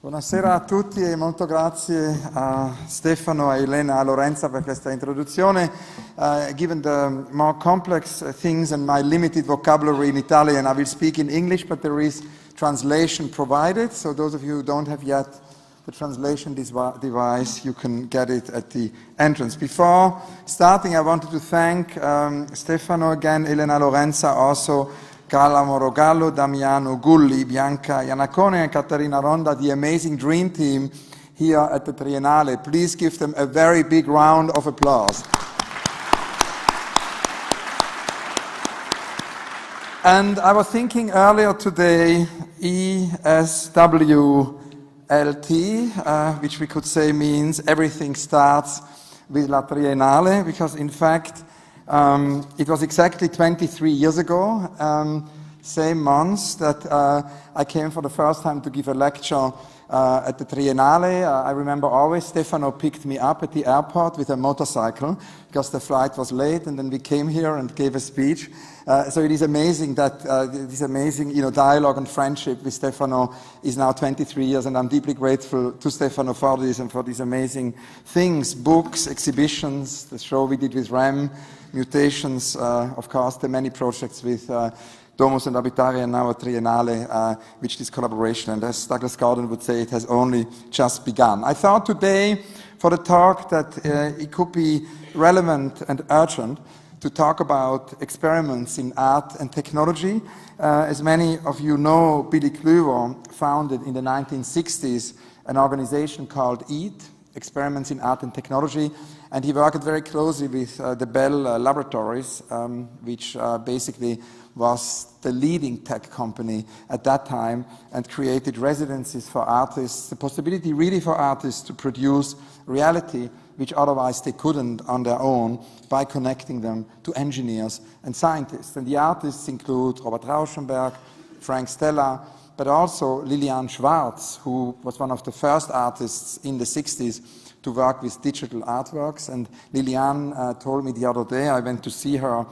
Buonasera a tutti e molto grazie a Stefano, a Elena, a Lorenza per questa introduzione. Given the more complex things and my limited vocabulary in Italian, I will speak in English, but there is translation provided. So those of you who don't have yet the translation device, you can get it at the entrance. Before starting, I wanted to thank Stefano again, Elena, Lorenza, also Carla Morogallo, Damiano Gulli, Bianca Iannacone and Caterina Ronda, the amazing dream team here at the Triennale. Please give them a very big round of applause. And I was thinking earlier today, ESWLT, which we could say means everything starts with La Triennale, because in fact, it was exactly 23 years ago, same month, that I came for the first time to give a lecture at the Triennale. I remember always Stefano picked me up at the airport with a motorcycle because the flight was late, and then we came here and gave a speech. So it is amazing that this amazing dialogue and friendship with Stefano is now 23 years, and I'm deeply grateful to Stefano for this and for these amazing things, books, exhibitions, the show we did with REM, Mutations, of course, the many projects with Domus and Abitare and now a Triennale, which this collaboration, and as Douglas Gordon would say, it has only just begun. I thought today for the talk that it could be relevant and urgent to talk about experiments in art and technology. As many of you know, Billy Klüver founded in the 1960s an organization called EAT, Experiments in Art and Technology, and he worked very closely with the Bell Laboratories, which basically was the leading tech company at that time, and created residencies for artists, the possibility really for artists to produce reality which otherwise they couldn't on their own, by connecting them to engineers and scientists. And the artists include Robert Rauschenberg, Frank Stella, but also Liliane Schwartz, who was one of the first artists in the 60s to work with digital artworks. And Liliane told me the other day, I went to see her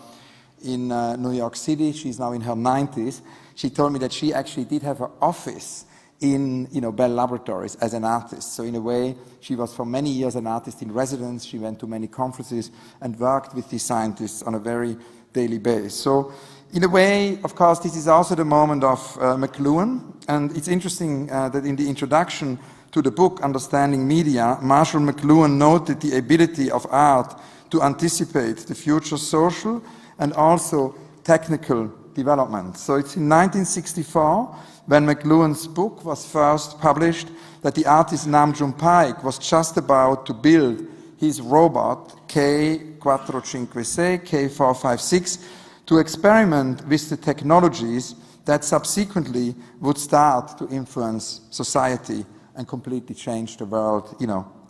in New York City. She's now in her 90s. She told me that she actually did have her office in Bell Laboratories as an artist. So in a way, she was for many years an artist in residence. She went to many conferences and worked with these scientists on a very daily basis. So in a way, of course, this is also the moment of McLuhan. And it's interesting that in the introduction to the book, Understanding Media, Marshall McLuhan noted the ability of art to anticipate the future social and also technical development. So it's in 1964, when McLuhan's book was first published, that the artist Nam June Paik was just about to build his robot K456, K456, to experiment with the technologies that subsequently would start to influence society and completely change the world,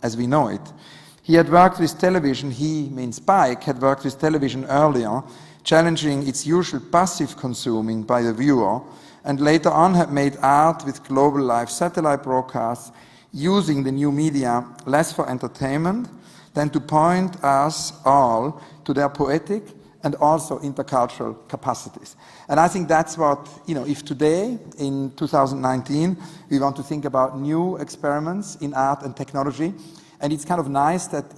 as we know it. He had worked with television, he means Paik, had worked with television earlier, challenging its usual passive consuming by the viewer, and later on had made art with global live satellite broadcasts, using the new media less for entertainment than to point us all to their poetic and also intercultural capacities. And I think that's what, if today, in 2019, we want to think about new experiments in art and technology, and it's kind of nice that,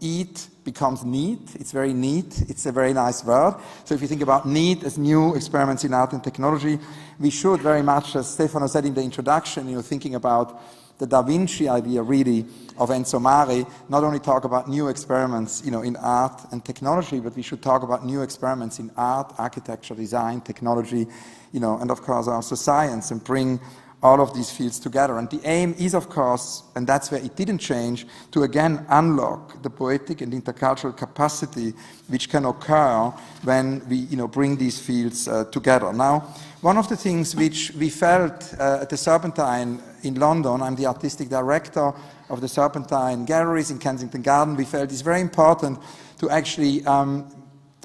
EAT becomes neat. It's very neat. It's a very nice word. So if you think about neat as new experiments in art and technology, we should very much, as Stefano said in the introduction, thinking about the Da Vinci idea really of Enzo Mari, not only talk about new experiments, in art and technology, but we should talk about new experiments in art, architecture, design, technology, and of course also science, and bring all of these fields together. And the aim is, of course, and that's where it didn't change, to again unlock the poetic and intercultural capacity which can occur when we bring these fields together. Now, one of the things which we felt at the Serpentine in London, I'm the artistic director of the Serpentine Galleries in Kensington Garden, we felt it's very important to actually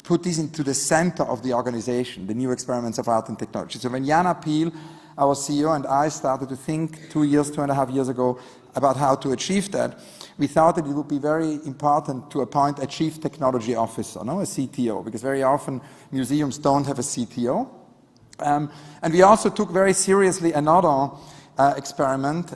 put this into the center of the organization, the new experiments of art and technology. So when Jana Peel, our CEO, and I started to think 2.5 years ago about how to achieve that, we thought that it would be very important to appoint a chief technology officer, a CTO, because very often museums don't have a CTO. And we also took very seriously another experiment.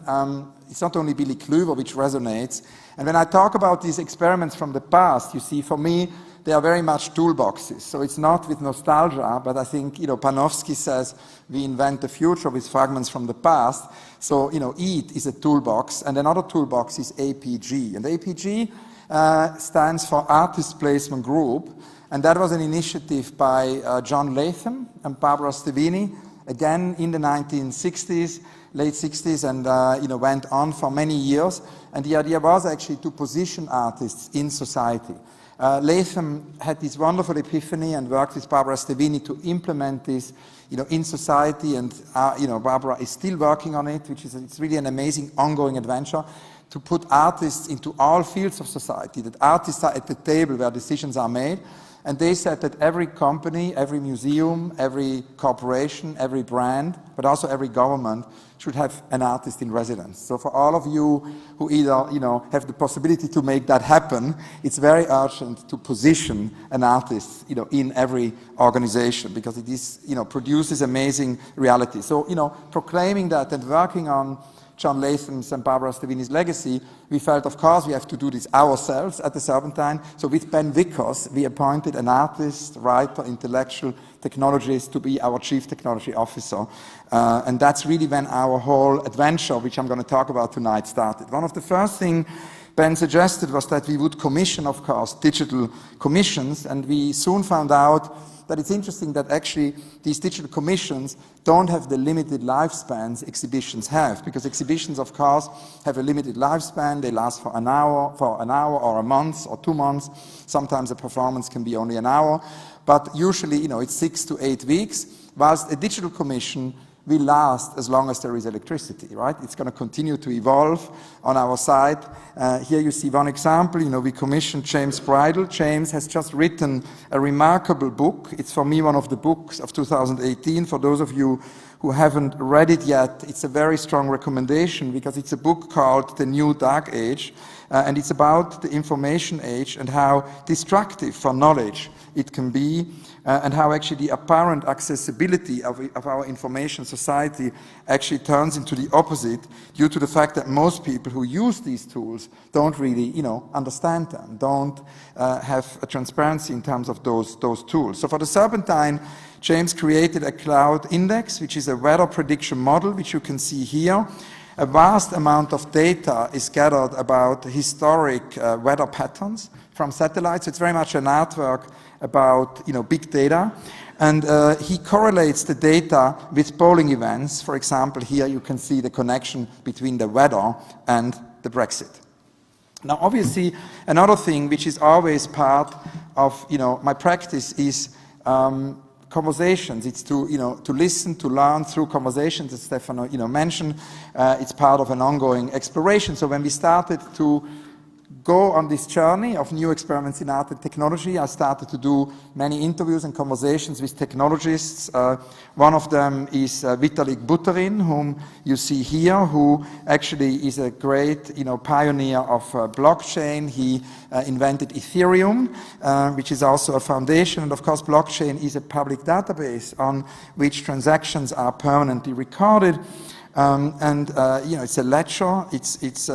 It's not only Billy Klüver which resonates. And when I talk about these experiments from the past, you see, for me, they are very much toolboxes. So it's not with nostalgia, but I think, Panofsky says we invent the future with fragments from the past. So, EAT is a toolbox, and another toolbox is APG. And APG stands for Artist Placement Group, and that was an initiative by John Latham and Barbara Stevini, again in the 1960s, late 60s, and went on for many years. And the idea was actually to position artists in society. Latham had this wonderful epiphany and worked with Barbara Stevini to implement this, in society, and Barbara is still working on it, it's really an amazing ongoing adventure to put artists into all fields of society, that artists are at the table where decisions are made. And they said that every company, every museum, every corporation, every brand, but also every government should have an artist in residence. So for all of you who either, have the possibility to make that happen, it's very urgent to position an artist, in every organization, because it is, produces amazing reality. So, proclaiming that and working on John Latham's and Barbara Stevini's legacy, we felt, of course, we have to do this ourselves at the Serpentine. So with Ben Vickers, we appointed an artist, writer, intellectual, technologist to be our chief technology officer. And that's really when our whole adventure, which I'm going to talk about tonight, started. One of the first things Ben suggested was that we would commission, of course, digital commissions, and we soon found out that it's interesting that actually these digital commissions don't have the limited lifespans exhibitions have, because exhibitions, of course, have a limited lifespan. They last for an hour or a month or 2 months. Sometimes a performance can be only an hour, but usually, it's 6 to 8 weeks, whilst a digital commission will last as long as there is electricity, right? It's going to continue to evolve on our site. Here you see one example. We commissioned James Bridle. James has just written a remarkable book. It's, for me, one of the books of 2018. For those of you who haven't read it yet, it's a very strong recommendation, because it's a book called The New Dark Age, and it's about the information age and how destructive for knowledge it can be, and how actually the apparent accessibility of our information society actually turns into the opposite, due to the fact that most people who use these tools don't really, understand them, don't have a transparency in terms of those tools. So for the Serpentine, James created a cloud index, which is a weather prediction model, which you can see here. A vast amount of data is gathered about historic weather patterns from satellites. It's very much an artwork about, big data. And he correlates the data with polling events. For example, here you can see the connection between the weather and the Brexit. Now, obviously, another thing which is always part of, my practice is conversations. It's to listen, to learn through conversations, as Stefano, mentioned. It's part of an ongoing exploration. So when we started to go on this journey of new experiments in art and technology, I started to do many interviews and conversations with technologists. One of them is Vitalik Buterin, whom you see here, who actually is a great, pioneer of blockchain. He invented Ethereum, which is also a foundation. And of course, blockchain is a public database on which transactions are permanently recorded. It's a ledger. It's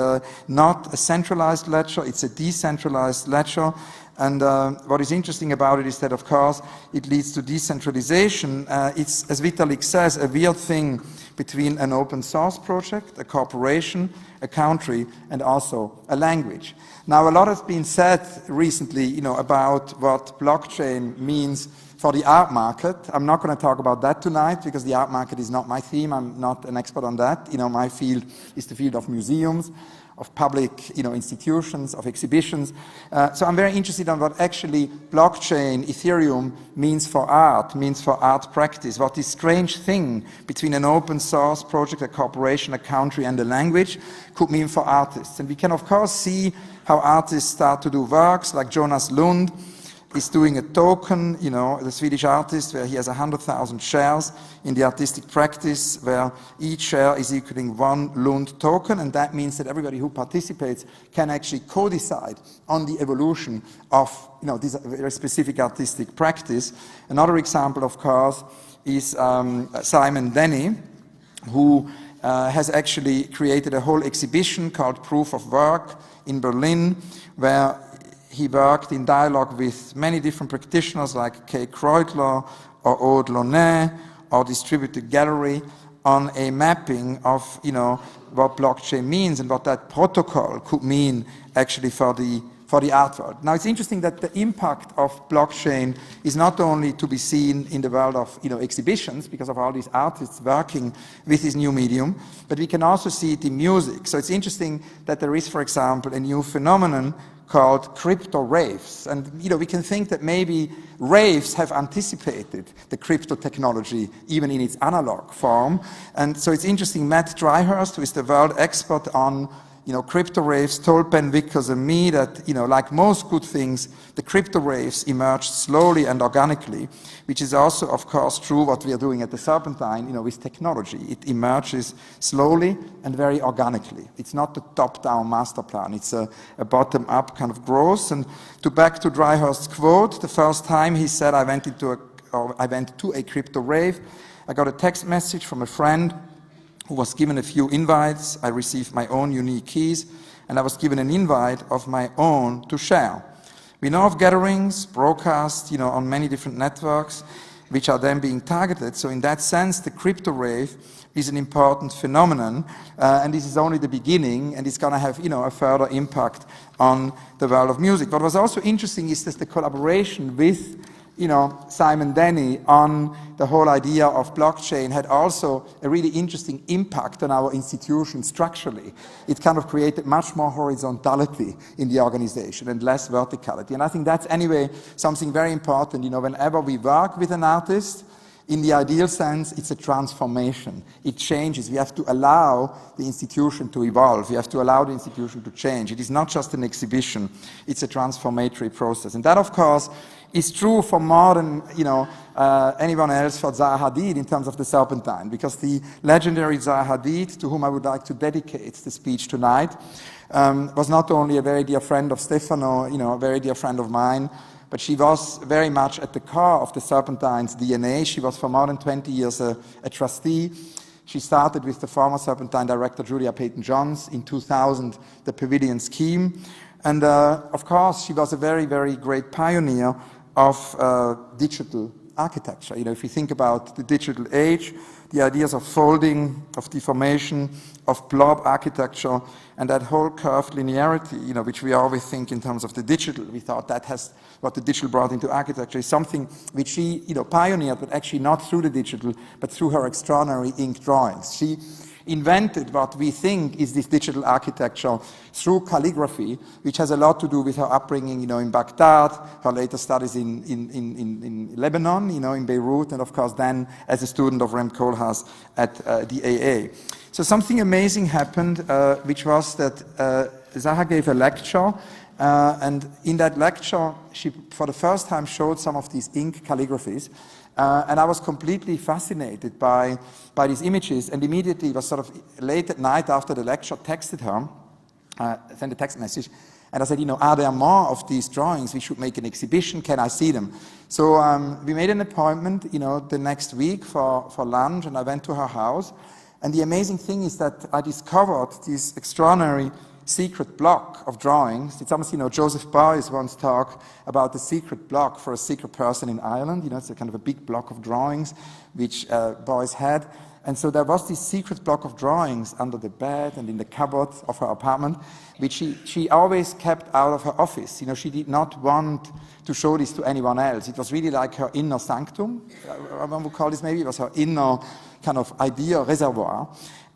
not a centralized ledger. It's a decentralized ledger. And what is interesting about it is that, of course, it leads to decentralization. It's, as Vitalik says, a weird thing between an open source project, a corporation, a country, and also a language. Now, a lot has been said recently, about what blockchain means for the art market. I'm not going to talk about that tonight, because the art market is not my theme. I'm not an expert on that. My field is the field of museums, of public, institutions, of exhibitions. So I'm very interested in what actually blockchain, Ethereum, means for art practice, what this strange thing between an open source project, a corporation, a country, and a language could mean for artists. And we can, of course, see how artists start to do works, like Jonas Lund is doing a token, the Swedish artist, where he has 100,000 shares in the artistic practice, where each share is equaling 1 Lund token, and that means that everybody who participates can actually co-decide on the evolution of, this very specific artistic practice. Another example, of course, is Simon Denny, who has actually created a whole exhibition called Proof of Work in Berlin, where he worked in dialogue with many different practitioners like Kay Kreutler or Aude Launay or Distributed Gallery on a mapping of, what blockchain means and what that protocol could mean actually for the art world. Now, it's interesting that the impact of blockchain is not only to be seen in the world of exhibitions because of all these artists working with this new medium, but we can also see it in music. So it's interesting that there is, for example, a new phenomenon called crypto raves. And we can think that maybe raves have anticipated the crypto technology even in its analog form. And so it's interesting, Matt Dryhurst, who is the world expert on crypto raves, told Ben Vickers and me that, like most good things, the crypto raves emerged slowly and organically, which is also, of course, true what we are doing at the Serpentine, with technology. It emerges slowly and very organically. It's not a top-down master plan. It's a bottom-up kind of growth. And back to Dryhurst's quote, the first time he said, I went to a crypto rave, I got a text message from a friend who was given a few invites. I received my own unique keys, and I was given an invite of my own to share. We know of gatherings, broadcast, on many different networks, which are then being targeted. So in that sense, the crypto rave is an important phenomenon, and this is only the beginning, and it's going to have, a further impact on the world of music. What was also interesting is that the collaboration with Simon Denny on the whole idea of blockchain had also a really interesting impact on our institution structurally. It kind of created much more horizontality in the organization and less verticality. And I think that's anyway something very important. Whenever we work with an artist, in the ideal sense, it's a transformation. It changes. We have to allow the institution to evolve. We have to allow the institution to change. It is not just an exhibition. It's a transformatory process. And that, of course, is true for more than anyone else for Zaha Hadid in terms of the Serpentine, because the legendary Zaha Hadid, to whom I would like to dedicate the speech tonight, was not only a very dear friend of Stefano, a very dear friend of mine, but she was very much at the core of the Serpentine's DNA. She was for more than 20 years a trustee. She started with the former Serpentine director Julia Peyton-Johns in 2000, the Pavilion scheme. And of course, she was a very, very great pioneer of digital architecture. If you think about the digital age, the ideas of folding, of deformation, of blob architecture, and that whole curved linearity, which we always think in terms of the digital. We thought that has what the digital brought into architecture is something which she, pioneered, but actually not through the digital, but through her extraordinary ink drawings. She invented what we think is this digital architecture through calligraphy, which has a lot to do with her upbringing, in Baghdad, her later studies in Lebanon, in Beirut, and of course then as a student of Rem Koolhaas at the AA. So something amazing happened, which was that Zaha gave a lecture, and in that lecture, she for the first time showed some of these ink calligraphies. And I was completely fascinated by these images, and immediately was sort of late at night after the lecture, texted her, sent a text message, and I said, are there more of these drawings? We should make an exhibition. Can I see them? So we made an appointment, the next week for lunch, and I went to her house. And the amazing thing is that I discovered this extraordinary secret block of drawings. It's almost, Joseph Beuys once talked about the secret block for a secret person in Ireland. It's a kind of a big block of drawings which Beuys had. And so there was this secret block of drawings under the bed and in the cupboard of her apartment, which she always kept out of her office. She did not want to show this to anyone else. It was really like her inner sanctum, one would call this maybe. It was her inner kind of idea reservoir.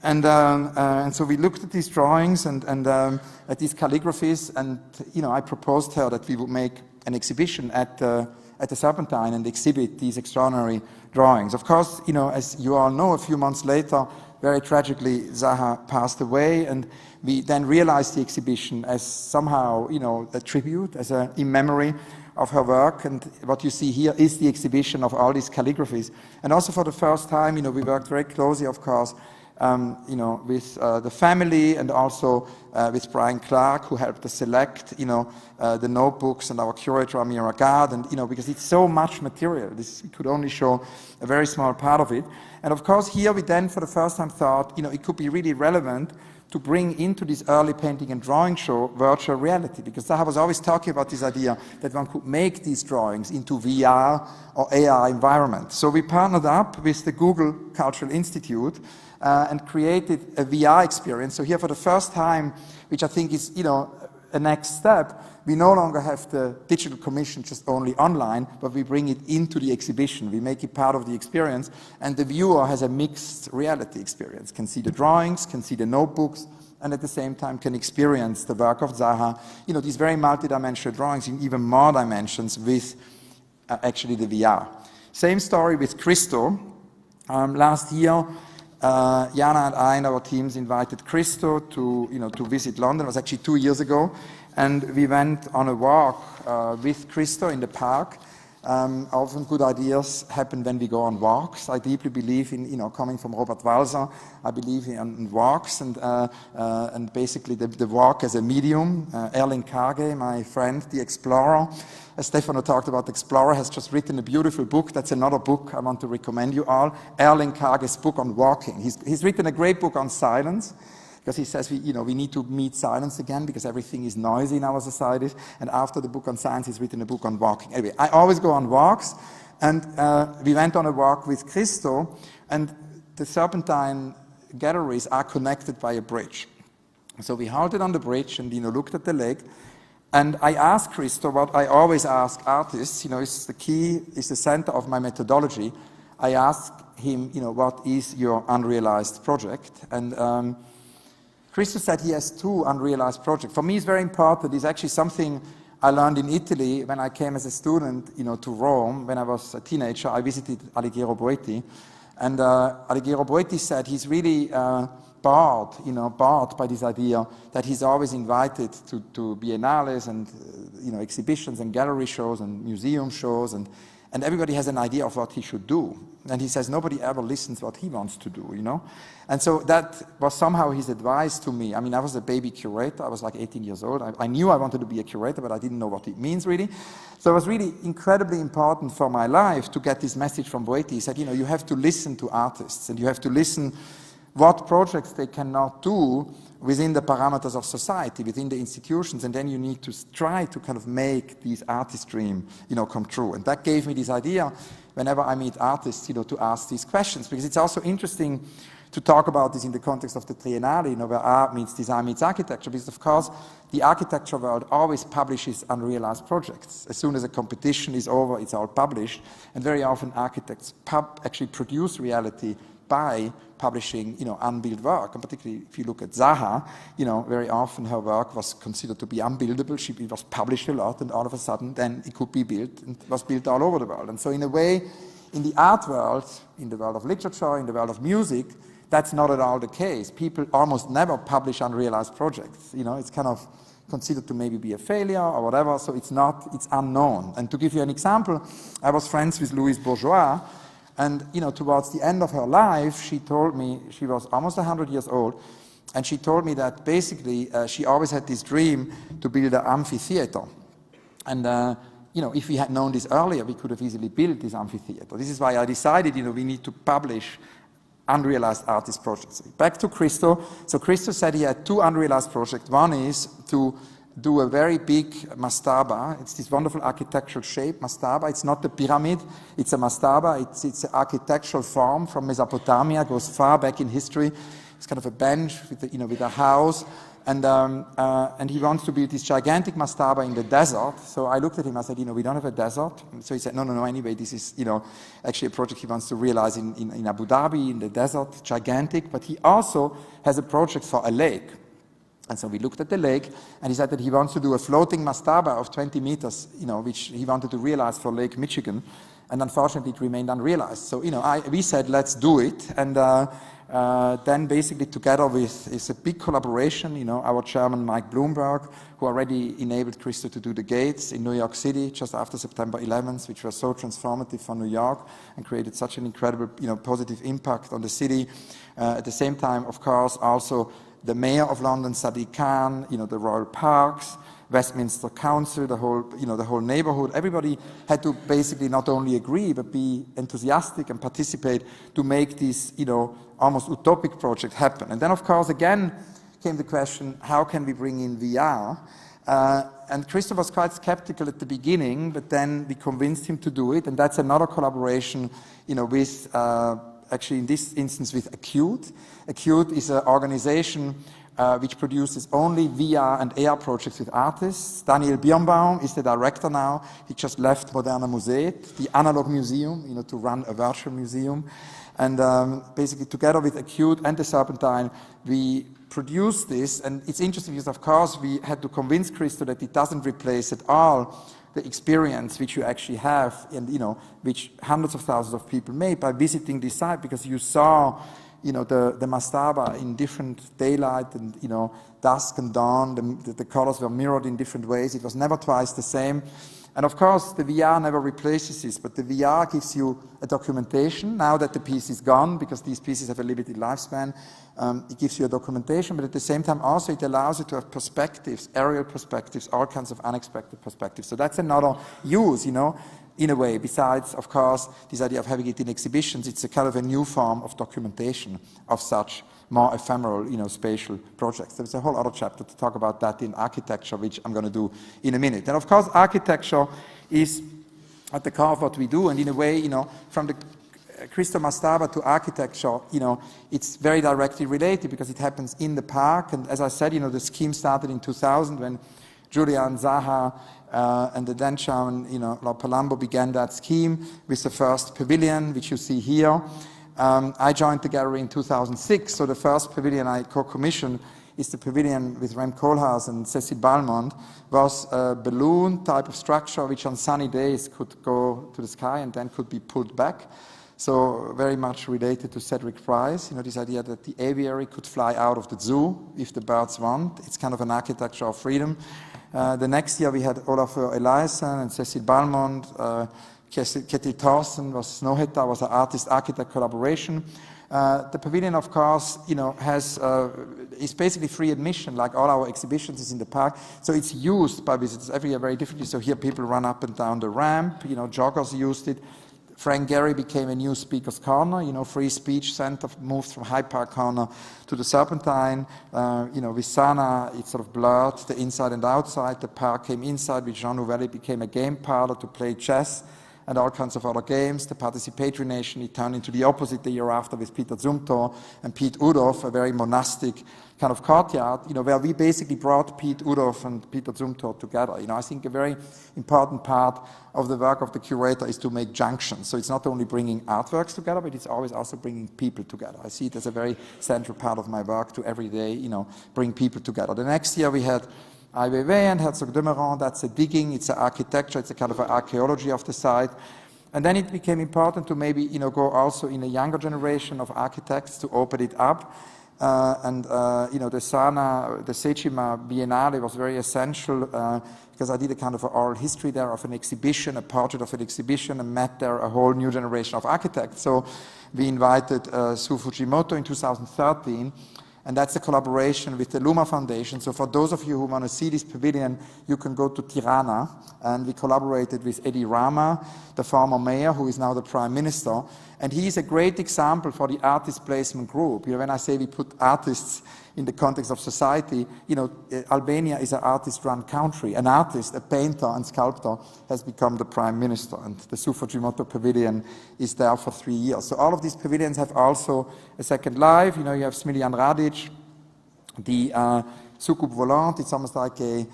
And so we looked at these drawings and at these calligraphies, and I proposed her that we would make an exhibition at the Serpentine and exhibit these extraordinary drawings. Of course, as you all know, a few months later, very tragically, Zaha passed away, and we then realized the exhibition as somehow, a tribute, as in memory of her work. And what you see here is the exhibition of all these calligraphies. And also for the first time, we worked very closely, of course, with the family and also with Brian Clark, who helped us select, the notebooks, and our curator Amira Gad, and because it's so much material, we could only show a very small part of it. And of course, here we then, for the first time, thought, it could be really relevant to bring into this early painting and drawing show virtual reality, because Zaha was always talking about this idea that one could make these drawings into VR or AR environment. So we partnered up with the Google Cultural Institute and created a VR experience. So here for the first time, which I think is, a next step, we no longer have the digital commission just only online, but we bring it into the exhibition. We make it part of the experience, and the viewer has a mixed reality experience, can see the drawings, can see the notebooks, and at the same time can experience the work of Zaha, these very multidimensional drawings in even more dimensions with actually the VR. Same story with Christo. Last year, Jana and I and our teams invited Christo to visit London. It was actually 2 years ago, and we went on a walk with Christo in the park. Often good ideas happen when we go on walks. I deeply believe in, coming from Robert Walser, I believe in walks and basically the walk as a medium. Erling Kage, my friend, the explorer, as Stefano talked about, Explorer, has just written a beautiful book. That's another book I want to recommend you all. Erling Kage's book on walking. He's written a great book on silence, because he says we need to meet silence again, because everything is noisy in our societies. And after the book on science, he's written a book on walking. Anyway, I always go on walks, and we went on a walk with Christo, and the Serpentine Galleries are connected by a bridge. So we halted on the bridge and looked at the lake. And I asked Christo what I always ask artists, it's the key, it's the center of my methodology. I asked him, what is your unrealized project? And Christo said he has 2 unrealized projects. For me, it's very important. It's actually something I learned in Italy when I came as a student, to Rome. When I was a teenager, I visited Alighiero Boetti. And Alighiero Boetti said he's really bored by this idea that he's always invited to biennales and exhibitions and gallery shows and museum shows, and everybody has an idea of what he should do. And he says nobody ever listens what he wants to do, And so that was somehow his advice to me. I mean, I was a baby curator. I was like 18 years old. I knew I wanted to be a curator, but I didn't know what it means really. So it was really incredibly important for my life to get this message from Boetti. He said, you have to listen to artists, and you have to listen what projects they cannot do within the parameters of society, within the institutions, and then you need to try to kind of make these artist dream, come true. And that gave me this idea, whenever I meet artists, to ask these questions, because it's also interesting to talk about this in the context of the Triennale, where art meets design meets architecture, because of course the architecture world always publishes unrealized projects. As soon as a competition is over, it's all published, and very often architects actually produce reality by publishing, unbuilt work. And particularly if you look at Zaha, very often her work was considered to be unbuildable. It was published a lot, and all of a sudden then it could be built, and was built all over the world. And so in a way, in the art world, in the world of literature, in the world of music, that's not at all the case. People almost never publish unrealized projects. It's kind of considered to maybe be a failure or whatever, so it's unknown. And to give you an example, I was friends with Louise Bourgeois, and towards the end of her life, she told me, she was almost 100 years old, and she told me that basically she always had this dream to build an amphitheater. And if we had known this earlier, we could have easily built this amphitheater. This is why I decided, we need to publish unrealized artist projects. Back to Christo. So Christo said he had 2 unrealized projects. One is to do a very big mastaba. It's this wonderful architectural shape, mastaba. It's not a pyramid, it's a mastaba. It's an architectural form from Mesopotamia, goes far back in history. It's kind of a bench with a house. And he wants to build this gigantic mastaba in the desert. So I looked at him, I said, we don't have a desert. So he said, no, anyway, this is, actually a project he wants to realize in Abu Dhabi, in the desert, gigantic. But he also has a project for a lake. And so we looked at the lake, and he said that he wants to do a floating mastaba of 20 meters, which he wanted to realize for Lake Michigan. And unfortunately, it remained unrealized. So, we said, let's do it. And then basically together with, it's a big collaboration, our chairman, Mike Bloomberg, who already enabled Christo to do the gates in New York City just after September 11th, which was so transformative for New York and created such an incredible, positive impact on the city. At the same time, of course, also the mayor of London, Sadiq Khan, the royal parks, Westminster Council, the whole neighborhood. Everybody had to basically not only agree, but be enthusiastic and participate to make this, almost utopic project happen. And then, of course, again came the question, how can we bring in VR? And Christoph was quite skeptical at the beginning, but then we convinced him to do it. And that's another collaboration, with, actually in this instance, with Acute. Acute is an organization which produces only VR and AR projects with artists. Daniel Birnbaum is the director now. He just left Moderne Museet, the analog museum, to run a virtual museum. And basically together with Acute and the Serpentine, we produced this. And it's interesting because, of course, we had to convince Christo that it doesn't replace at all the experience which you actually have and, which hundreds of thousands of people made by visiting this site, because you saw the mastaba in different daylight and, dusk and dawn. The colors were mirrored in different ways. It was never twice the same. And of course, the VR never replaces this, but the VR gives you a documentation. Now that the piece is gone, because these pieces have a limited lifespan, it gives you a documentation, but at the same time also it allows you to have perspectives, aerial perspectives, all kinds of unexpected perspectives. So that's another use, in a way, besides, of course, this idea of having it in exhibitions. It's a kind of a new form of documentation of such more ephemeral, spatial projects. There's a whole other chapter to talk about that in architecture, which I'm going to do in a minute. And of course, architecture is at the core of what we do, and in a way, from the Christo Mastaba to architecture, it's very directly related because it happens in the park. And as I said, the scheme started in 2000 when Julian Zaha and the Denshawn, La Palumbo began that scheme with the first pavilion, which you see here. I joined the gallery in 2006, so the first pavilion I co-commissioned is the pavilion with Rem Koolhaas and Cécile Balmond, was a balloon type of structure which on sunny days could go to the sky and then could be pulled back. So very much related to Cedric Price, this idea that the aviary could fly out of the zoo if the birds want. It's kind of an architecture of freedom. The next year we had Olafur Eliasson and Cécile Balmond. Ketil Thorsen was Snøhetta, was an artist-architect collaboration. The pavilion, of course, is basically free admission, like all our exhibitions is in the park. So it's used by visitors every year very differently. So here people run up and down the ramp, joggers used it. Frank Gehry became a new speaker's corner, free speech center, moved from Hyde Park Corner to the Serpentine. With Sana, it sort of blurred the inside and outside. The park came inside. With Jean Nouvel, it became a game parlor to play chess and all kinds of other games. The Participatory Nation, it turned into the opposite the year after with Peter Zumthor and Piet Oudolf, a very monastic kind of courtyard, where we basically brought Piet Oudolf and Peter Zumthor together. I think a very important part of the work of the curator is to make junctions. So it's not only bringing artworks together, but it's always also bringing people together. I see it as a very central part of my work to every day, bring people together. The next year we had Ai Weiwei and Herzog de Meuron. That's a digging, it's an architecture, it's a kind of an archaeology of the site. And then it became important to maybe, go also in a younger generation of architects to open it up. The Sana, the Sejima Biennale was very essential because I did a kind of an oral history there of an exhibition, a portrait of an exhibition, and met there a whole new generation of architects. So we invited Su Fujimoto in 2013. And that's a collaboration with the Luma Foundation. So for those of you who want to see this pavilion, you can go to Tirana. And we collaborated with Edi Rama, the former mayor, who is now the prime minister. And he is a great example for the artist placement group. When I say we put artists in the context of society, Albania is an artist-run country. An artist, a painter and sculptor, has become the prime minister. And the Su Fujimoto Pavilion is there for 3 years. So all of these pavilions have also a second life. You have Smiljan Radic, the Soucoupe Volante. It's almost like a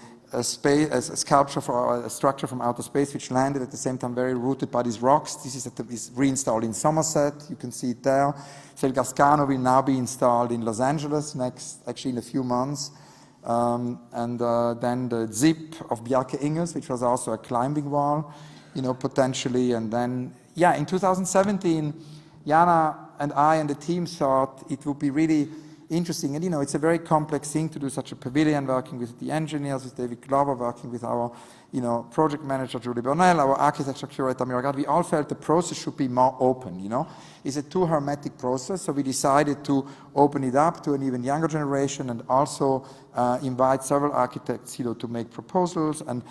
sculpture for a structure from outer space, which landed at the same time very rooted by these rocks. This is reinstalled in Somerset. You can see it there. Selgascano will now be installed in Los Angeles actually in a few months. Then the Zip of Bjarke Ingels, which was also a climbing wall, potentially. And then, in 2017, Jana and I and the team thought it would be really interesting. And, it's a very complex thing to do such a pavilion, working with the engineers, with David Glover, working with our, project manager, Julie Burnell, our architecture curator, Miragad. We all felt the process should be more open, It's a too hermetic process, so we decided to open it up to an even younger generation and also invite several architects, to make proposals. And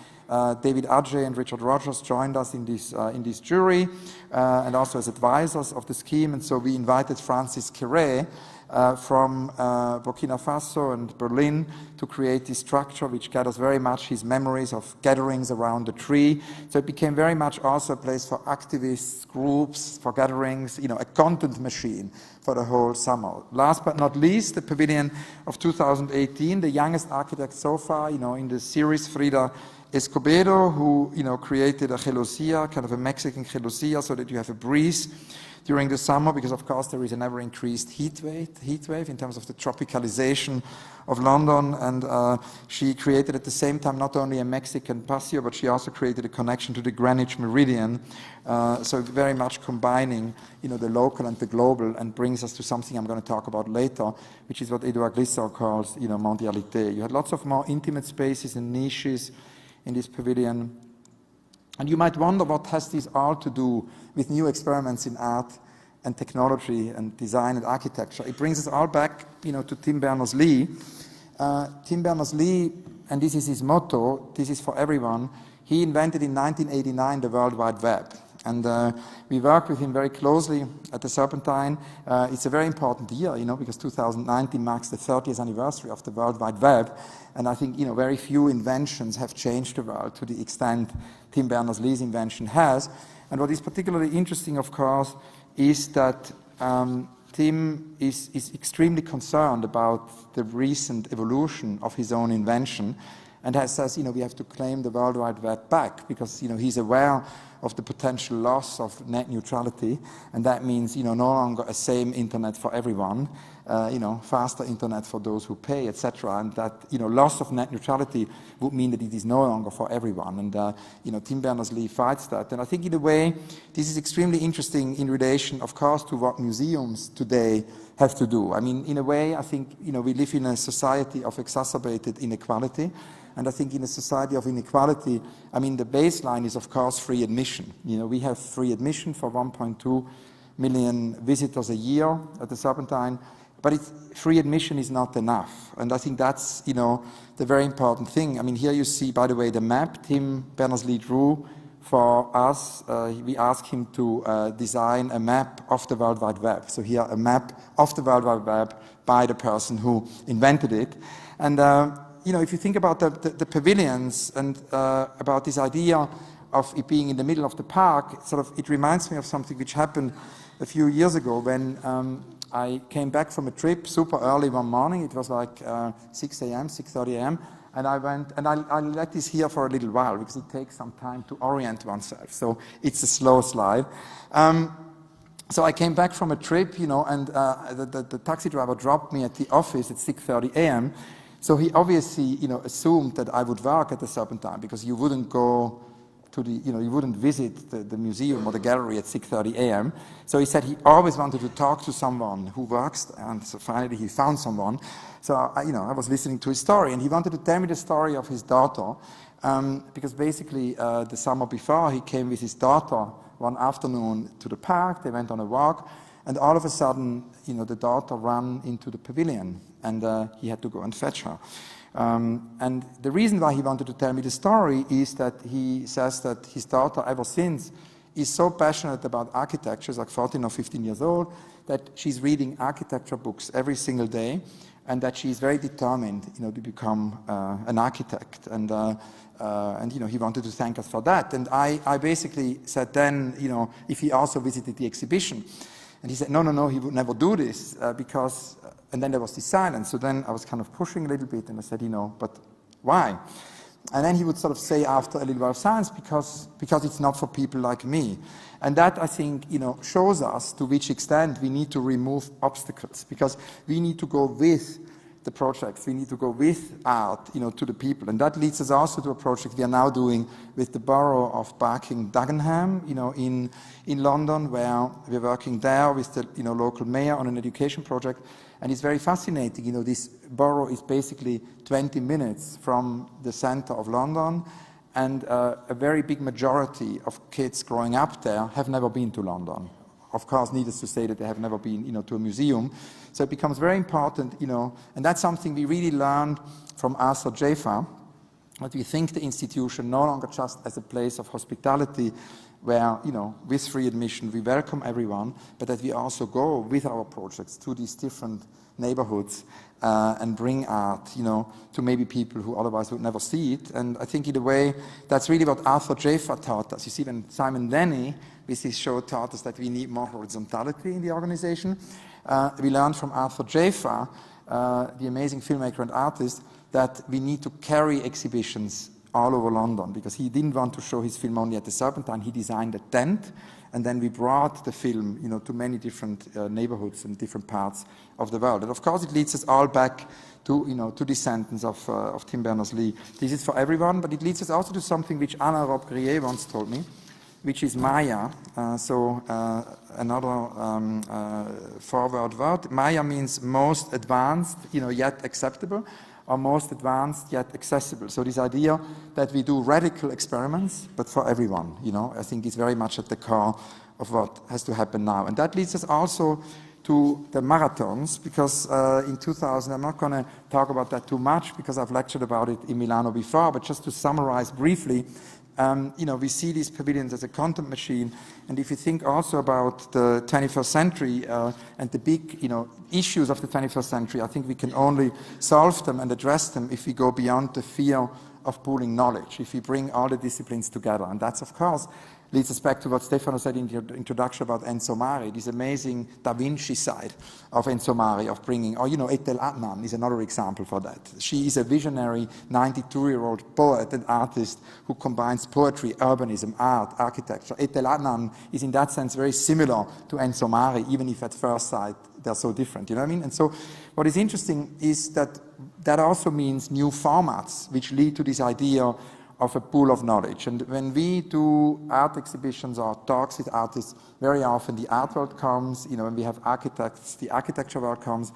David Adjei and Richard Rogers joined us in this jury and also as advisors of the scheme. And so we invited Francis Kéré from Burkina Faso and Berlin to create this structure, which gathers very much his memories of gatherings around the tree. So it became very much also a place for activists, groups, for gatherings, a content machine for the whole summer. Last but not least, the Pavilion of 2018, the youngest architect so far, in the series, Frida Escobedo, who, created a gelosia, kind of a Mexican gelosia, so that you have a breeze during the summer, because of course there is an ever increased heat wave in terms of the tropicalization of London. And she created at the same time not only a Mexican patio, but she also created a connection to the Greenwich Meridian. So very much combining, the local and the global, and brings us to something I'm going to talk about later, which is what Édouard Glissant calls, mondialité. You had lots of more intimate spaces and niches in this pavilion. And you might wonder, what has this all to do with new experiments in art and technology and design and architecture? It brings us all back, to Tim Berners-Lee. Tim Berners-Lee, and this is his motto, this is for everyone, he invented in 1989 the World Wide Web. And we work with him very closely at the Serpentine. It's a very important year, because 2019 marks the 30th anniversary of the World Wide Web. And I think, very few inventions have changed the world to the extent Tim Berners-Lee's invention has. And what is particularly interesting, of course, is that Tim is extremely concerned about the recent evolution of his own invention, and says, we have to claim the World Wide Web back, because, he's aware of the potential loss of net neutrality, and that means, no longer a same internet for everyone, faster internet for those who pay, etc. And that, loss of net neutrality would mean that it is no longer for everyone. And, Tim Berners-Lee fights that. And I think, in a way, this is extremely interesting in relation, of course, to what museums today have to do. I mean, in a way, I think, we live in a society of exacerbated inequality. And I think in a society of inequality, I mean, the baseline is, of course, free admission. We have free admission for 1.2 million visitors a year at the Serpentine, but free admission is not enough. And I think that's, the very important thing. I mean, here you see, by the way, the map Tim Berners-Lee drew for us. We asked him to design a map of the World Wide Web. So here, a map of the World Wide Web by the person who invented it. And if you think about the pavilions and about this idea of it being in the middle of the park, it reminds me of something which happened a few years ago when I came back from a trip super early one morning. It was like 6 a.m., 6:30 a.m. And I went, and I let this here for a little while because it takes some time to orient oneself. So it's a slow slide. So I came back from a trip, and the taxi driver dropped me at the office at 6:30 a.m. So he obviously, assumed that I would work at the Serpentine, because you wouldn't go to you wouldn't visit the museum or the gallery at 6:30 a.m. So he said he always wanted to talk to someone who works there, and so finally he found someone. So I was listening to his story, and he wanted to tell me the story of his daughter, because basically the summer before he came with his daughter one afternoon to the park. They went on a walk, and all of a sudden, the daughter ran into the pavilion, and he had to go and fetch her. And the reason why he wanted to tell me the story is that he says that his daughter, ever since, is so passionate about architecture, she's like 14 or 15 years old, that she's reading architecture books every single day, and that she's very determined, to become an architect. And he wanted to thank us for that. And I basically said then, if he also visited the exhibition. And he said, no, he would never do this, because, and then there was this silence. So then I was kind of pushing a little bit, and I said, but why? And then he would sort of say after a little while of silence, because it's not for people like me. And that, I think, shows us to which extent we need to remove obstacles, because we need to go with the projects. We need to go with art, to the people. And that leads us also to a project we are now doing with the borough of Barking Dagenham, in London, where we're working there with the, local mayor on an education project. And it's very fascinating. This borough is basically 20 minutes from the center of London, and a very big majority of kids growing up there have never been to London. Of course, needless to say that they have never been, to a museum. So it becomes very important, and that's something we really learned from Arthur Jafa, that we think the institution no longer just as a place of hospitality where, with free admission we welcome everyone, but that we also go with our projects to these different neighborhoods and bring art, to maybe people who otherwise would never see it. And I think in a way, that's really what Arthur Jafa taught us. You see, when Simon Denny, with his show, taught us that we need more horizontality in the organization, we learned from Arthur Jafa, the amazing filmmaker and artist, that we need to carry exhibitions all over London, because he didn't want to show his film only at the Serpentine. He designed a tent, and then we brought the film, to many different neighborhoods and different parts of the world. And of course, it leads us all back to, to this sentence of Tim Berners-Lee. This is for everyone, but it leads us also to something which Anna Rob-Grier once told me, which is Maya. Another forward word. Maya means most advanced, yet acceptable, or most advanced yet accessible. So this idea that we do radical experiments, but for everyone, I think is very much at the core of what has to happen now. And that leads us also to the marathons, because in 2000, I'm not going to talk about that too much because I've lectured about it in Milano before, but just to summarize briefly, we see these pavilions as a content machine, and if you think also about the 21st century and the big, issues of the 21st century, I think we can only solve them and address them if we go beyond the fear of pooling knowledge, if we bring all the disciplines together. And that's, of course, leads us back to what Stefano said in the introduction about Enzo Mari, this amazing Da Vinci side of Enzo Mari, of bringing, Etel Adnan is another example for that. She is a visionary 92-year-old poet and artist who combines poetry, urbanism, art, architecture. Etel Adnan is in that sense very similar to Enzo Mari, even if at first sight they're so different, you know what I mean? And so what is interesting is that that also means new formats which lead to this idea of a pool of knowledge. And when we do art exhibitions or talks with artists, very often the art world comes, when we have architects, the architecture world comes.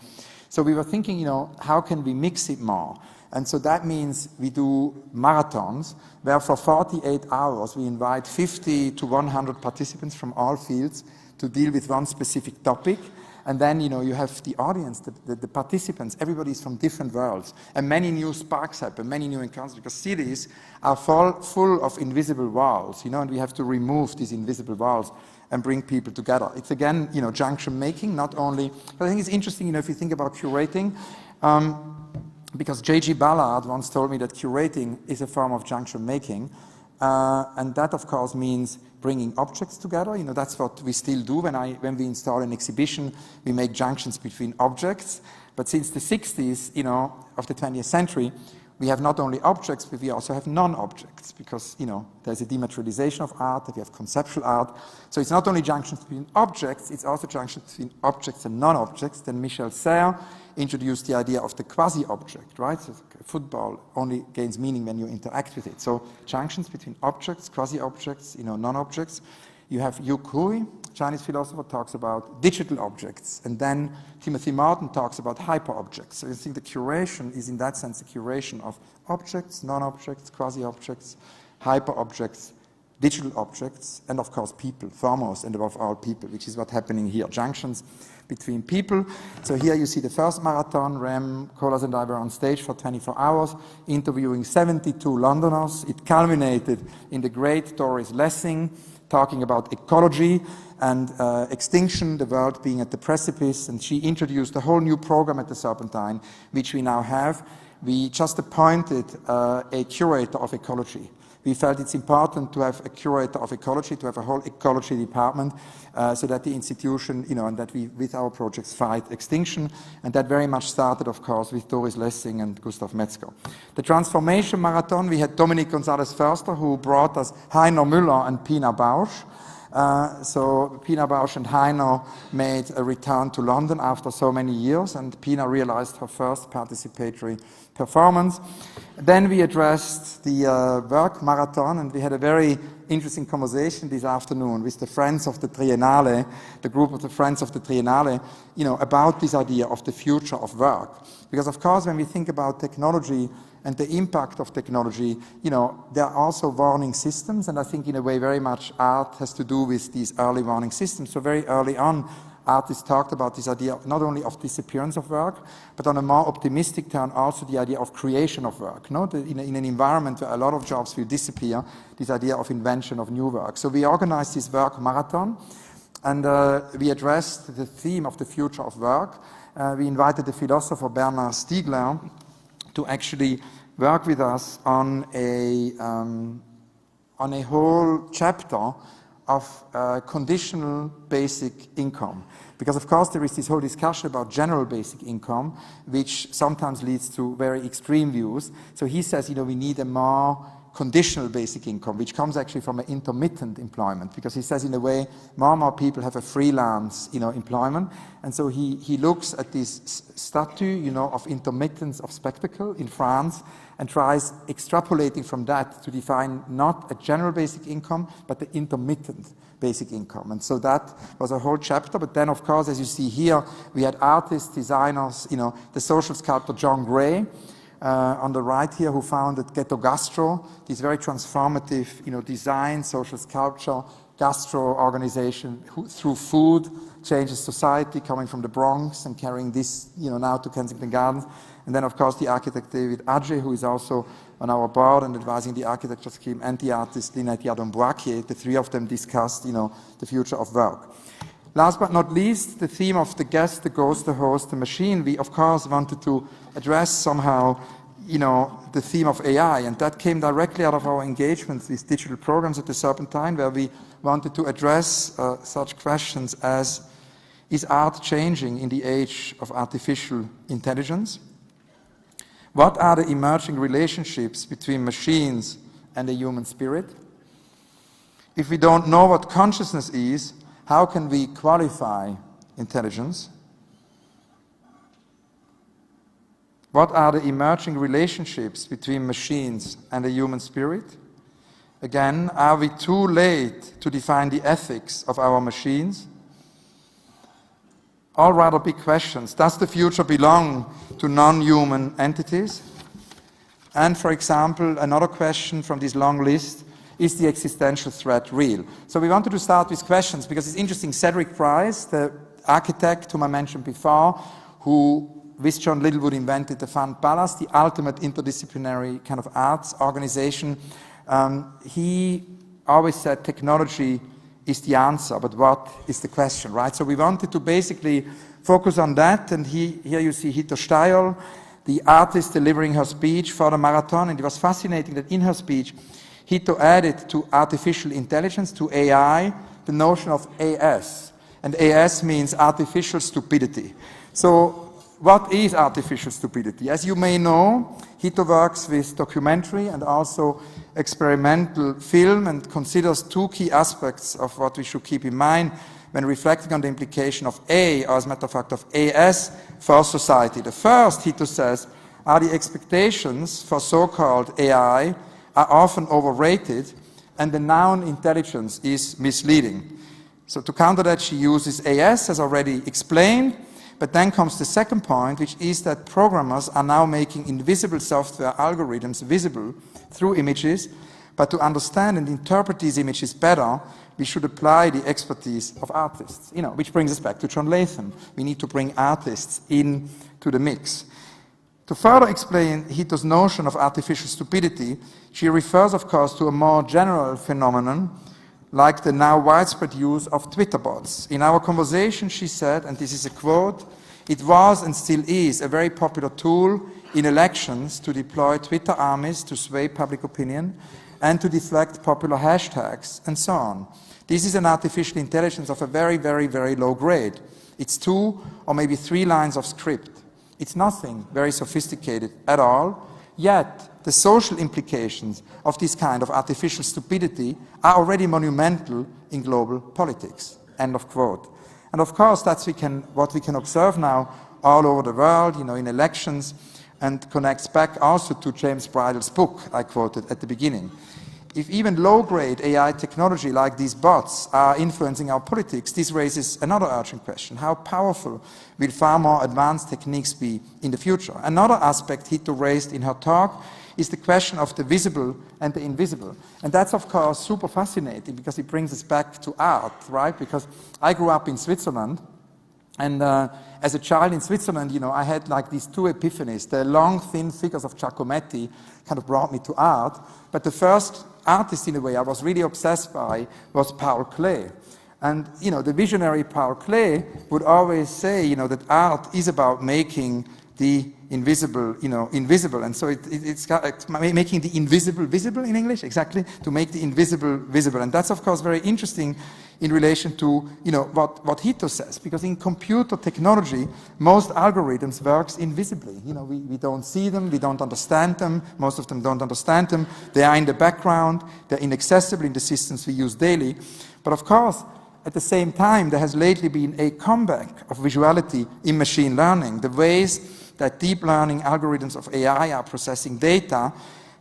So we were thinking, how can we mix it more? And so that means we do marathons where for 48 hours we invite 50 to 100 participants from all fields to deal with one specific topic. And then, you have the audience, the participants, everybody's from different worlds. And many new sparks happen, many new encounters, because cities are full of invisible walls, and we have to remove these invisible walls and bring people together. It's again, junction making, not only, but I think it's interesting, if you think about curating, because J.G. Ballard once told me that curating is a form of junction making. And that, of course, means bringing objects together. That's what we still do. When we install an exhibition, we make junctions between objects. But since the 60s, of the 20th century, we have not only objects, but we also have non-objects, because, there's a dematerialization of art, that we have conceptual art. So it's not only junctions between objects, it's also junctions between objects and non-objects. Then Michel Serres introduced the idea of the quasi-object, right? So football only gains meaning when you interact with it. So junctions between objects, quasi-objects, non-objects. You have Yu Kui, Chinese philosopher, talks about digital objects. And then Timothy Martin talks about hyper-objects. So I think the curation is in that sense a curation of objects, non-objects, quasi-objects, hyper-objects, digital objects, and of course people, foremost and above all people, which is what's happening here, junctions between people. So here you see the first marathon. Rem Koolhaas and I were on stage for 24 hours, interviewing 72 Londoners. It culminated in the great Doris Lessing talking about ecology and extinction, the world being at the precipice, and she introduced a whole new program at the Serpentine, which we now have. We just appointed a curator of ecology. We felt it's important to have a curator of ecology, to have a whole ecology department, so that the institution, and that we, with our projects, fight extinction. And that very much started, of course, with Doris Lessing and Gustav Metzger. The Transformation Marathon, we had Dominique Gonzalez-Förster, who brought us Heiner Müller and Pina Bausch. So Pina Bausch and Heino made a return to London after so many years, and Pina realized her first participatory performance. Then we addressed the work marathon, and we had a very interesting conversation this afternoon with the Friends of the Triennale, the group of the Friends of the Triennale, about this idea of the future of work. Because of course, when we think about technology and the impact of technology, there are also warning systems, and I think in a way very much art has to do with these early warning systems. So very early on, artists talked about this idea not only of disappearance of work, but on a more optimistic turn also the idea of creation of work. In an environment where a lot of jobs will disappear, this idea of invention of new work. So we organized this work marathon, and we addressed the theme of the future of work. We invited the philosopher Berners-Lee to actually work with us on a whole chapter of conditional basic income. Because of course there is this whole discussion about general basic income, which sometimes leads to very extreme views. So he says, we need a more conditional basic income, which comes actually from an intermittent employment, because he says in a way more and more people have a freelance employment, and so he looks at this statue of intermittence of spectacle in France and tries extrapolating from that to define not a general basic income but the intermittent basic income. And so that was a whole chapter. But then of course, as you see here, we had artists, designers, the social sculptor John Gray on the right here, who founded Ghetto Gastro, this very transformative, design, social sculpture, gastro organization through food changes society, coming from the Bronx and carrying this, now to Kensington Gardens. And then, of course, the architect David Adje, who is also on our board and advising the architecture scheme, and the artist Lynette Yadon-Boakier. The three of them discussed, the future of work. Last but not least, the theme of the guest, the ghost, the host, the machine. We, of course, wanted to address somehow, the theme of AI, and that came directly out of our engagements with digital programs at the Serpentine, where we wanted to address such questions as, is art changing in the age of artificial intelligence? What are the emerging relationships between machines and the human spirit? If we don't know what consciousness is, how can we qualify intelligence? What are the emerging relationships between machines and the human spirit? Again, are we too late to define the ethics of our machines? All rather big questions. Does the future belong to non-human entities? And for example, another question from this long list, is the existential threat real? So we wanted to start with questions because it's interesting. Cedric Price, the architect whom I mentioned before, who with John Littlewood invented the Fun Palace, the ultimate interdisciplinary kind of arts organization, he always said technology is the answer, but what is the question, right? So we wanted to basically focus on that, and here you see Hito Steyerl, the artist delivering her speech for the marathon, and it was fascinating that in her speech, Hito added to artificial intelligence, to AI, the notion of AS, and AS means artificial stupidity. So what is artificial stupidity? As you may know, Hito works with documentary and also experimental film and considers two key aspects of what we should keep in mind when reflecting on the implication of A, or as a matter of fact of AS, for society. The first, Hito says, are the expectations for so-called AI are often overrated and the noun intelligence is misleading. So to counter that, she uses AS, as already explained. But then comes the second point, which is that programmers are now making invisible software algorithms visible through images, but to understand and interpret these images better, we should apply the expertise of artists, which brings us back to John Latham. We need to bring artists into the mix. To further explain Hito's notion of artificial stupidity, she refers, of course, to a more general phenomenon, like the now widespread use of Twitter bots. In our conversation, she said, and this is a quote, "It was and still is a very popular tool in elections to deploy Twitter armies to sway public opinion and to deflect popular hashtags and so on. This is an artificial intelligence of a very, very, very low grade. It's 2 or maybe 3 lines of script. It's nothing very sophisticated at all. Yet, the social implications of this kind of artificial stupidity are already monumental in global politics. End of quote. And of course, that's what we can observe now all over the world, in elections, and connects back also to James Bridle's book I quoted at the beginning. If even low-grade AI technology like these bots are influencing our politics, this raises another urgent question. How powerful will far more advanced techniques be in the future? Another aspect Hito raised in her talk is the question of the visible and the invisible. And that's, of course, super fascinating because it brings us back to art, right? Because I grew up in Switzerland, and as a child in Switzerland, I had like these two epiphanies. The long, thin figures of Giacometti kind of brought me to art. But the first artist, in a way, I was really obsessed by was Paul Klee. And, the visionary Paul Klee would always say, that art is about making the invisible, invisible. And so it's making the invisible visible in English, exactly, to make the invisible visible. And that's, of course, very interesting in relation to, what Hito says, because in computer technology, most algorithms works invisibly. We don't see them, we don't understand them, most of them don't understand them, they are in the background, they're inaccessible in the systems we use daily. But of course, at the same time, there has lately been a comeback of visuality in machine learning. The ways that deep learning algorithms of AI are processing data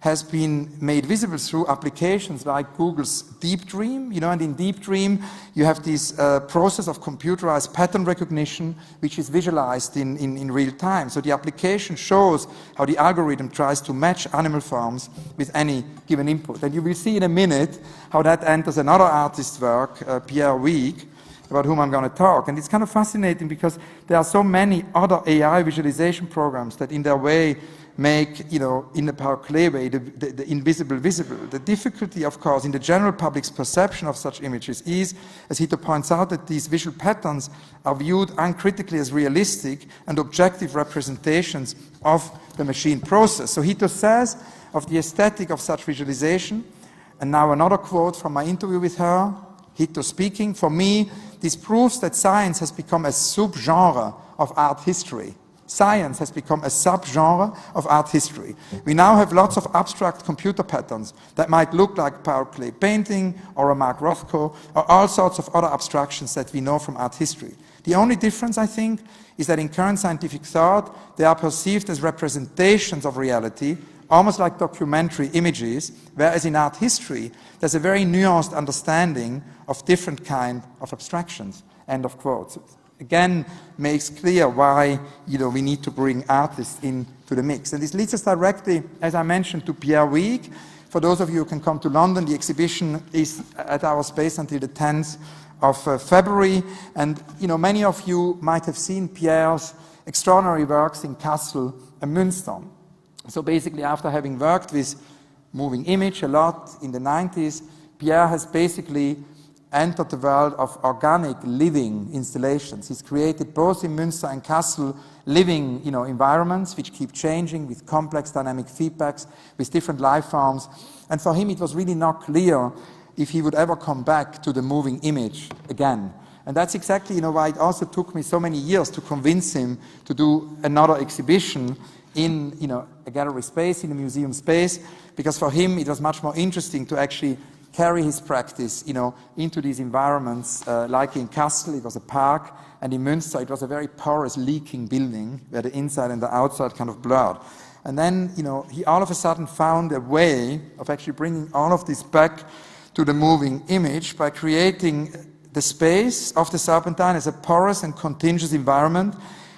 has been made visible through applications like Google's Deep Dream, and in Deep Dream you have this process of computerized pattern recognition which is visualized in real time. So the application shows how the algorithm tries to match animal forms with any given input. And you will see in a minute how that enters another artist's work, Pierre Weig, about whom I'm going to talk. And it's kind of fascinating because there are so many other AI visualization programs that in their way make, in the Paul Klee way, the invisible visible. The difficulty, of course, in the general public's perception of such images is, as Hito points out, that these visual patterns are viewed uncritically as realistic and objective representations of the machine process. So Hito says of the aesthetic of such visualization, and now another quote from my interview with her, Hito speaking, "For me, this proves that science has become a subgenre of art history." Science has become a subgenre of art history. We now have lots of abstract computer patterns that might look like Paul Klee painting or a Mark Rothko or all sorts of other abstractions that we know from art history. The only difference, I think, is that in current scientific thought, they are perceived as representations of reality, almost like documentary images, whereas in art history, there's a very nuanced understanding of different kind of abstractions. End of quote. Again, makes clear why we need to bring artists into the mix. And this leads us directly, as I mentioned, to Pierre Weig. For those of you who can come to London, the exhibition is at our space until the 10th of February. And many of you might have seen Pierre's extraordinary works in Kassel and Münster. So basically, after having worked with moving image a lot in the 90s, Pierre has basically entered the world of organic living installations. He's created both in Münster and Kassel living environments which keep changing with complex dynamic feedbacks, with different life forms. And for him, it was really not clear if he would ever come back to the moving image again. And that's exactly why it also took me so many years to convince him to do another exhibition in a gallery space, in a museum space, because for him it was much more interesting to actually carry his practice into these environments. Like in Kassel, it was a park, and in Münster, it was a very porous, leaking building where the inside and the outside kind of blurred. And then, he all of a sudden found a way of actually bringing all of this back to the moving image by creating the space of the Serpentine as a porous and contingent environment,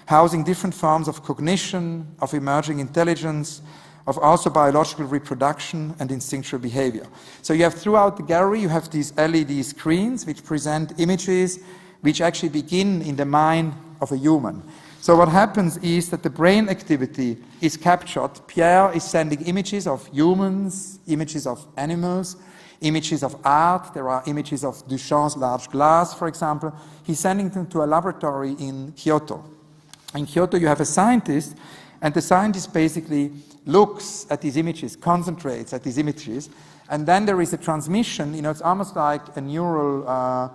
housing different forms of cognition, of emerging intelligence, of also biological reproduction and instinctual behavior. So you have throughout the gallery, you have these LED screens which present images which actually begin in the mind of a human. So what happens is that the brain activity is captured. Pierre is sending images of humans, images of animals, images of art. There are images of Duchamp's large glass, for example. He's sending them to a laboratory in Kyoto. In Kyoto, you have a scientist, and the scientist basically looks at these images, concentrates at these images, and then there is a transmission. It's almost like a neural, a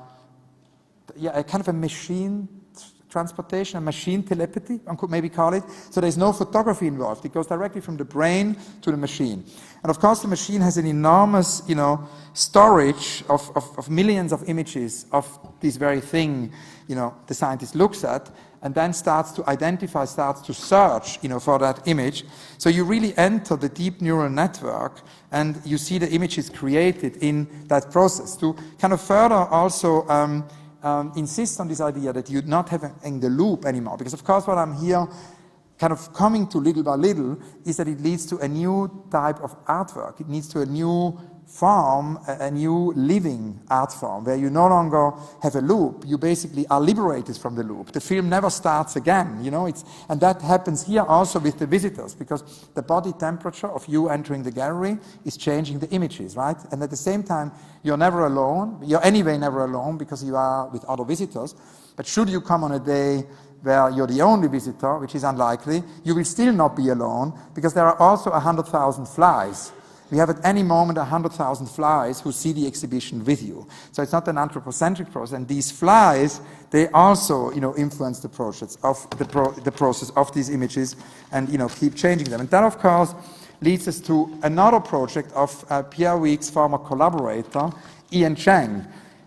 kind of a machine transportation, a machine telepathy, one could maybe call it. So there's no photography involved. It goes directly from the brain to the machine. And of course the machine has an enormous, storage of millions of images of this very thing, the scientist looks at, and then starts to identify, starts to search, for that image. So you really enter the deep neural network and you see the images created in that process. To kind of further also insist on this idea that you're not having the loop anymore. Because of course what I'm here kind of coming to little by little is that it leads to a new type of artwork. It leads to a new form, a new living art form, where you no longer have a loop. You basically are liberated from the loop. The film never starts again, and that happens here also with the visitors, because the body temperature of you entering the gallery is changing the images, right? And at the same time, you're never alone. You're anyway never alone because you are with other visitors. But should you come on a day where you're the only visitor, which is unlikely, you will still not be alone, because there are also 100,000 flies. We have at any moment 100,000 flies who see the exhibition with you. So it's not an anthropocentric process. And these flies, they also, influence the process of the process of these images, and keep changing them. And that, of course, leads us to another project of Pierre Week's former collaborator, Ian Cheng.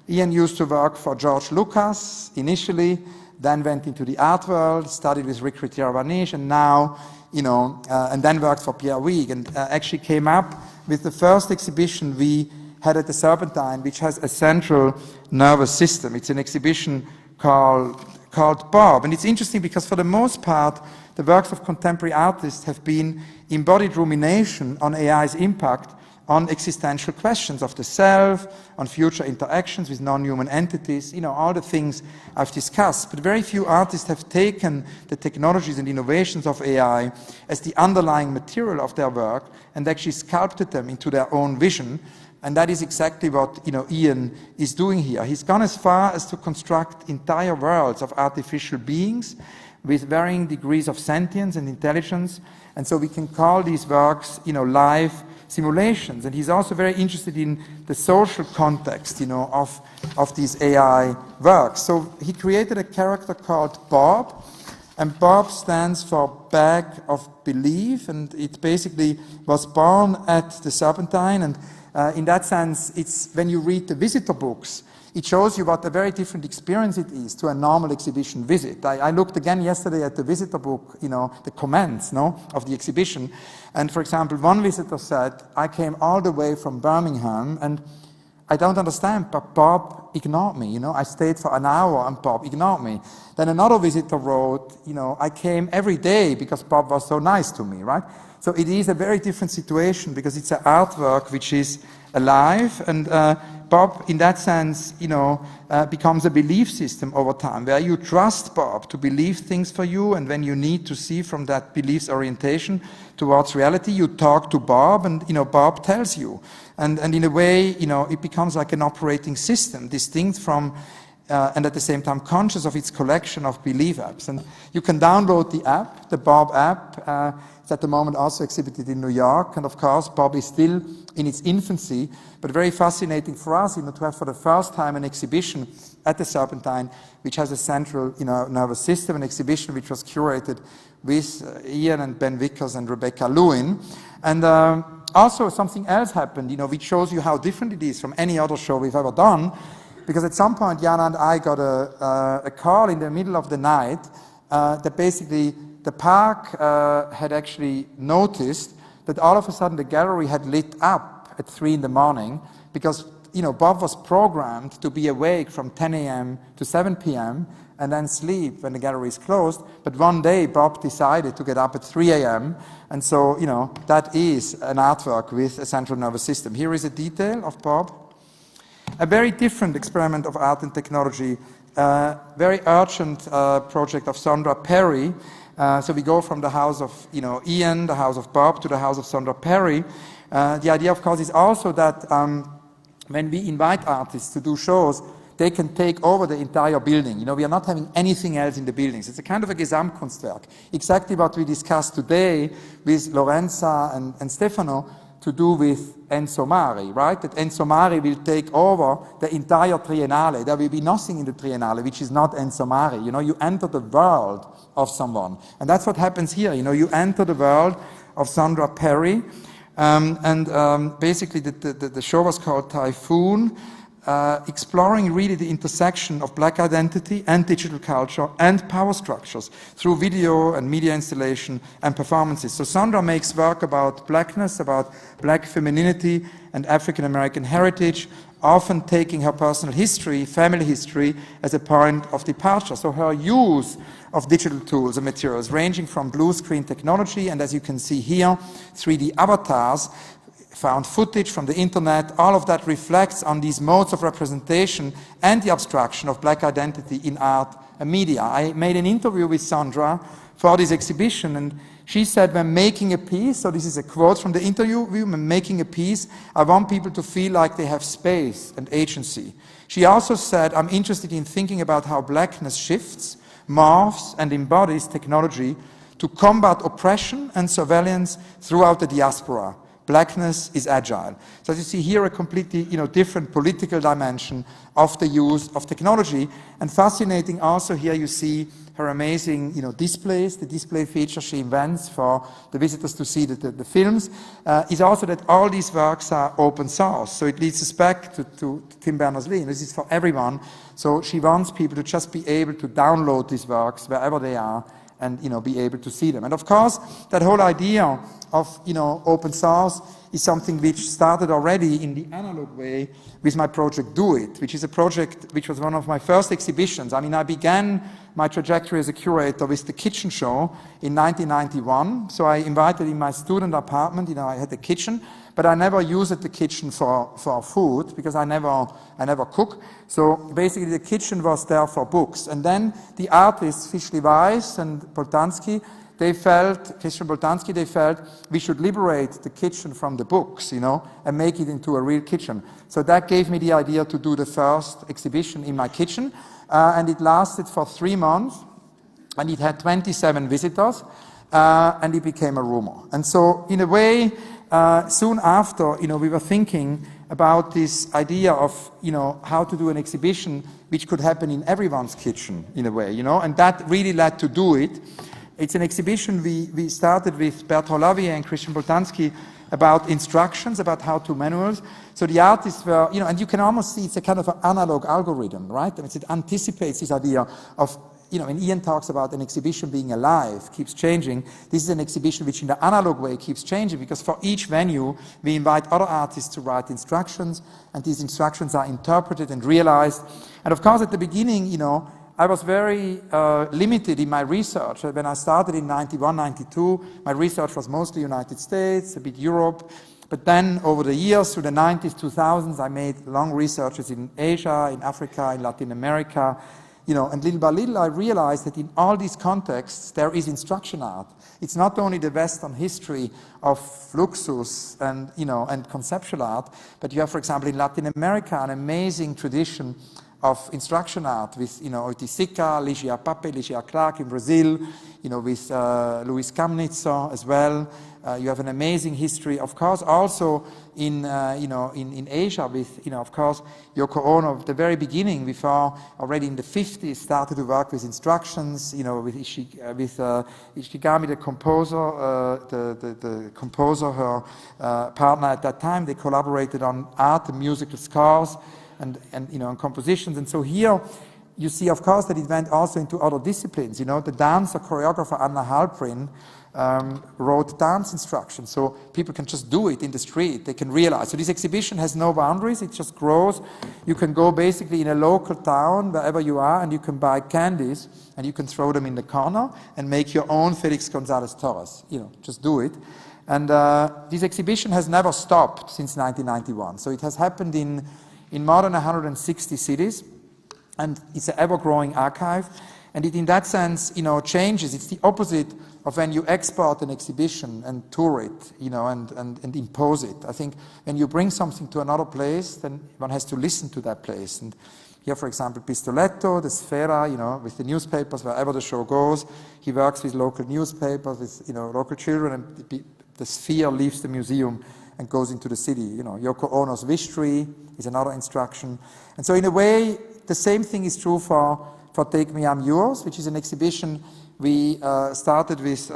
Ian used to work for George Lucas initially, then went into the art world, studied with Rick Rittier-Vanish, and now, and then worked for Pierre Week, and actually came up with the first exhibition we had at the Serpentine, which has a central nervous system. It's an exhibition called Bob. And it's interesting because for the most part, the works of contemporary artists have been embodied rumination on AI's impact on existential questions of the self, on future interactions with non-human entities, all the things I've discussed. But very few artists have taken the technologies and innovations of AI as the underlying material of their work and actually sculpted them into their own vision. And that is exactly what Ian is doing here. He's gone as far as to construct entire worlds of artificial beings with varying degrees of sentience and intelligence. And so we can call these works, live simulations. And he's also very interested in the social context, of these AI works. So he created a character called Bob, and Bob stands for Bag of Belief, and it basically was born at the Serpentine. And in that sense, it's when you read the visitor books, it shows you what a very different experience it is to a normal exhibition visit. I looked again yesterday at the visitor book, the comments of the exhibition. And for example, one visitor said, I came all the way from Birmingham and I don't understand, but Bob ignored me. I stayed for an hour and Bob ignored me. Then another visitor wrote, I came every day because Bob was so nice to me, right? So it is a very different situation because it's an artwork which is alive, and Bob, in that sense, becomes a belief system over time, where you trust Bob to believe things for you, and when you need to see from that belief's orientation towards reality, you talk to Bob, and Bob tells you. And in a way, it becomes like an operating system, distinct from and at the same time conscious of its collection of belief apps. And you can download the app, the Bob app. It's at the moment also exhibited in New York. And of course, Bob is still in its infancy, but very fascinating for us, to have for the first time an exhibition at the Serpentine, which has a central, nervous system, an exhibition which was curated with Ian and Ben Vickers and Rebecca Lewin. And also something else happened, which shows you how different it is from any other show we've ever done. Because at some point, Jana and I got a call in the middle of the night that basically the park had actually noticed that all of a sudden the gallery had lit up at 3 in the morning because, Bob was programmed to be awake from 10 a.m. to 7 p.m. and then sleep when the gallery is closed. But one day, Bob decided to get up at 3 a.m. And so, that is an artwork with a central nervous system. Here is a detail of Bob. A very different experiment of art and technology, very urgent project of Sondra Perry. So we go from the house of Ian, the house of Bob, to the house of Sondra Perry. The idea, of course, is also that when we invite artists to do shows, they can take over the entire building. We are not having anything else in the buildings. It's a kind of a Gesamtkunstwerk. Exactly what we discussed today with Lorenza and Stefano. to do with Enzo Mari, right? That Enzo Mari will take over the entire Triennale. There will be nothing in the Triennale which is not Enzo Mari. You know, you enter the world of someone. And that's what happens here. You know, you enter the world of Sondra Perry. Basically the show was called Typhoon, exploring really the intersection of black identity and digital culture and power structures through video and media installation and performances. So Sondra makes work about blackness, about black femininity and African American heritage, often taking her personal history, family history, as a point of departure. So her use of digital tools and materials ranging from blue screen technology, and as you can see here, 3D avatars, found footage from the internet, all of that reflects on these modes of representation and the abstraction of black identity in art and media. I made an interview with Sondra for this exhibition, and she said, when making a piece, so this is a quote from the interview, when making a piece, I want people to feel like they have space and agency. She also said, I'm interested in thinking about how blackness shifts, morphs, and embodies technology to combat oppression and surveillance throughout the diaspora. Blackness is agile. So as you see here, a completely different political dimension of the use of technology. And fascinating also here you see her amazing displays, the display feature she invents for the visitors to see the films, is also that all these works are open source. So it leads us back to Tim Berners-Lee. This is for everyone. So she wants people to just be able to download these works wherever they are and be able to see them. And of course, that whole idea of open source is something which started already in the analog way with my project Do It, which is a project which was one of my first exhibitions. I mean, I began my trajectory as a curator with the kitchen show in 1991. So I invited in my student apartment, I had a kitchen, but I never used the kitchen for food because I never cook. So basically the kitchen was there for books. And then the artists, Fischli Weiss and Boltanski, Christian Boltanski, they felt we should liberate the kitchen from the books, and make it into a real kitchen. So that gave me the idea to do the first exhibition in my kitchen. And it lasted for 3 months, and it had 27 visitors, and it became a rumor. And so, in a way, soon after, we were thinking about this idea of, how to do an exhibition which could happen in everyone's kitchen, in a way, and that really led to Do It. It's an exhibition we started with Bertrand Lavier and Christian Boltanski about instructions, about how-to manuals. So the artists were, and you can almost see it's a kind of an analog algorithm, right? I mean, it anticipates this idea of, when Ian talks about an exhibition being alive, keeps changing, this is an exhibition which in the analog way keeps changing, because for each venue we invite other artists to write instructions, and these instructions are interpreted and realized. And of course at the beginning, I was very limited in my research. When I started in 91, 92, my research was mostly United States, a bit Europe. But then over the years, through the 90s, 2000s, I made long researches in Asia, in Africa, in Latin America. And little by little I realized that in all these contexts there is instruction art. It's not only the Western history of Fluxus and, and conceptual art, but you have, for example, in Latin America, an amazing tradition of instruction art with, Oiticica, Ligia Pape, Ligia Clark in Brazil, with Luis Kamnitzer as well. You have an amazing history, of course, also in Asia with, of course, Yoko Ono at the very beginning, before already in the 50s started to work with instructions, with Ishigami, the composer, the composer, her partner at that time. They collaborated on art and musical scores and on compositions. And so here you see, of course, that it went also into other disciplines. The dancer, choreographer Anna Halprin wrote dance instructions, so people can just do it in the street. They can realize. So this exhibition has no boundaries. It just grows. You can go basically in a local town, wherever you are, and you can buy candies, and you can throw them in the corner and make your own Felix Gonzalez Torres. Just do it. And this exhibition has never stopped since 1991. So it has happened in more than 160 cities, and it's an ever-growing archive. And it, in that sense, changes. It's the opposite of when you export an exhibition and tour it, and impose it. I think when you bring something to another place, then one has to listen to that place. And here, for example, Pistoletto, the Sfera, with the newspapers, wherever the show goes, he works with local newspapers, with, local children, and the sphere leaves the museum and goes into the city. You know, Yoko Ono's wish tree is another instruction. And so in a way, the same thing is true for Take Me, I'm Yours, which is an exhibition we started with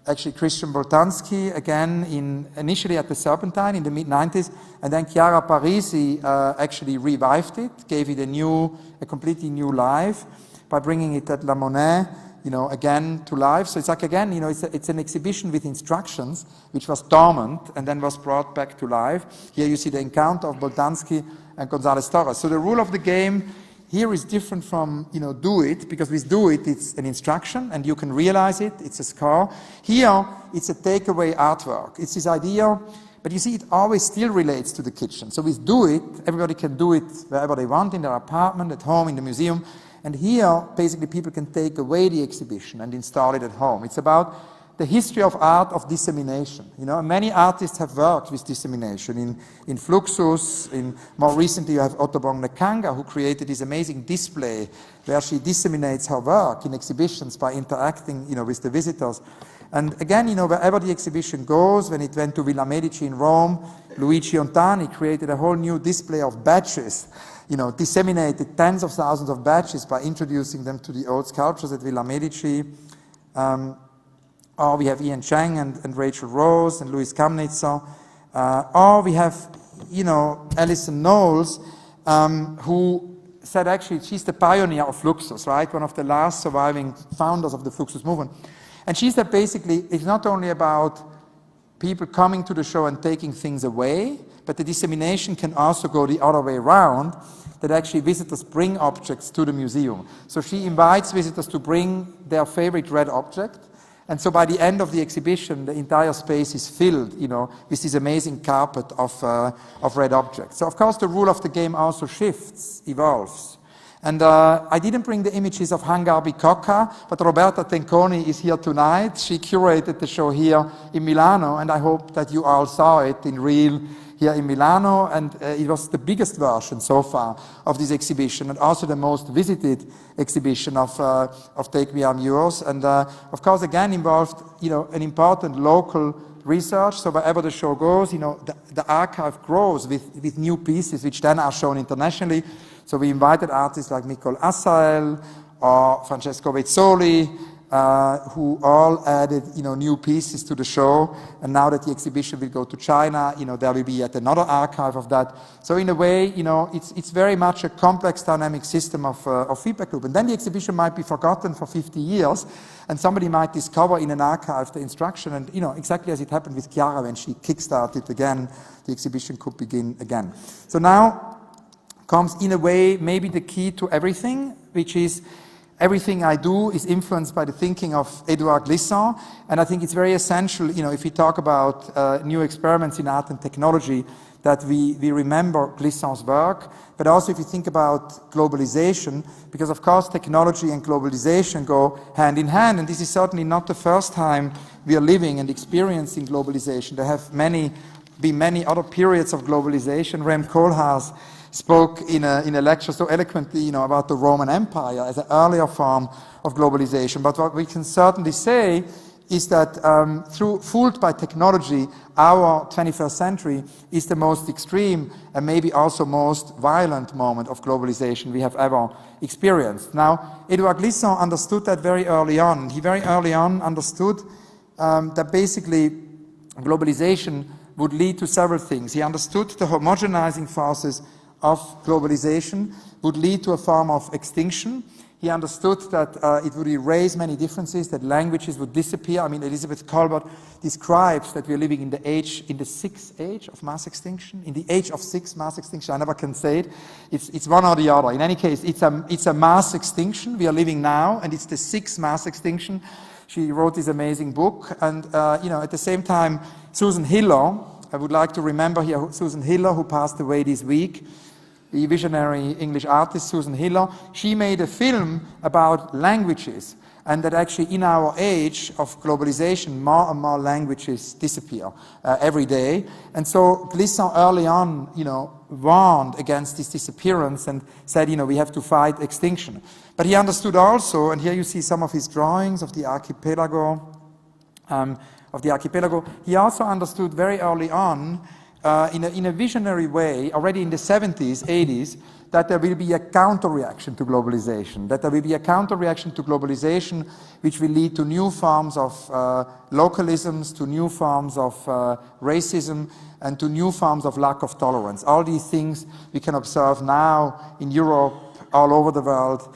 actually Christian Boltanski, again, initially at the Serpentine in the mid-90s, and then Chiara Parisi actually revived it, gave it a completely new life by bringing it at La Monnaie, you know, again to life. So it's like, again, you know, it's an exhibition with instructions, which was dormant and then was brought back to life. Here you see the encounter of Boltanski and González Torres. So the rule of the game here is different from, you know, do it, because with do it, it's an instruction and you can realize it, it's a score. Here, it's a takeaway artwork. It's this idea, but you see, it always still relates to the kitchen. So with do it, everybody can do it wherever they want, in their apartment, at home, in the museum. And here, basically, people can take away the exhibition and install it at home. It's about the history of art of dissemination. You know, many artists have worked with dissemination. In Fluxus, more recently you have Ottobong Nekanga, who created this amazing display where she disseminates her work in exhibitions by interacting, you know, with the visitors. And again, you know, wherever the exhibition goes, when it went to Villa Medici in Rome, Luigi Ontani created a whole new display of badges, you know, disseminated tens of thousands of badges by introducing them to the old sculptures at Villa Medici. Or we have Ian Cheng and Rachel Rose and Louis Kamnitzer. Or we have, you know, Alison Knowles, who said actually she's the pioneer of Fluxus, right? One of the last surviving founders of the Fluxus movement. And she said basically it's not only about people coming to the show and taking things away, but the dissemination can also go the other way around, that actually visitors bring objects to the museum. So she invites visitors to bring their favorite red object. And so by the end of the exhibition, the entire space is filled, you know, with this amazing carpet of red objects. So of course the rule of the game also shifts, evolves. And I didn't bring the images of Hangar Bicocca, but Roberta Tenconi is here tonight. She curated the show here in Milano, and I hope that you all saw it in real here in Milano, and it was the biggest version so far of this exhibition, and also the most visited exhibition of Take Me, I'm Yours, and of course again involved, you know, an important local research. So wherever the show goes, you know, the archive grows with new pieces which then are shown internationally. So we invited artists like Nicole Assael or Francesco Vezzoli, who all added, you know, new pieces to the show. And now that the exhibition will go to China, you know, there will be yet another archive of that. So in a way, you know, it's very much a complex dynamic system of feedback loop. And then the exhibition might be forgotten for 50 years, and somebody might discover in an archive the instruction. And, you know, exactly as it happened with Chiara when she kickstarted again, the exhibition could begin again. So now comes, in a way, maybe the key to everything, which is everything I do is influenced by the thinking of Édouard Glissant, and I think it's very essential, you know, if we talk about new experiments in art and technology, that we remember Glissant's work, but also if you think about globalization, because of course technology and globalization go hand in hand, and this is certainly not the first time we are living and experiencing globalization. There have been many other periods of globalization. Rem Koolhaas spoke in a lecture so eloquently, you know, about the Roman Empire as an earlier form of globalization. But what we can certainly say is that fooled by technology, our 21st century is the most extreme and maybe also most violent moment of globalization we have ever experienced. Now, Édouard Glissant understood that very early on. He very early on understood that basically globalization would lead to several things. He understood the homogenizing forces of globalization would lead to a form of extinction. He understood that it would erase many differences, that languages would disappear. I mean, Elizabeth Kolbert describes that we're living in the sixth age of mass extinction, in the age of six mass extinction. I never can say it. It's one or the other. In any case, it's a mass extinction we are living now, and it's the sixth mass extinction. She wrote this amazing book, and you know, at the same time, Susan Hiller, I would like to remember here Susan Hiller, who passed away this week, the visionary English artist Susan Hiller. She made a film about languages, and that actually in our age of globalization, more and more languages disappear every day. And so Glissant early on, you know, warned against this disappearance and said, you know, we have to fight extinction. But he understood also, and here you see some of his drawings of the archipelago, of the archipelago. He also understood very early on, in a visionary way, already in the 70s, 80s, that there will be a counter-reaction to globalization, which will lead to new forms of localisms, to new forms of racism, and to new forms of lack of tolerance. All these things we can observe now in Europe, all over the world,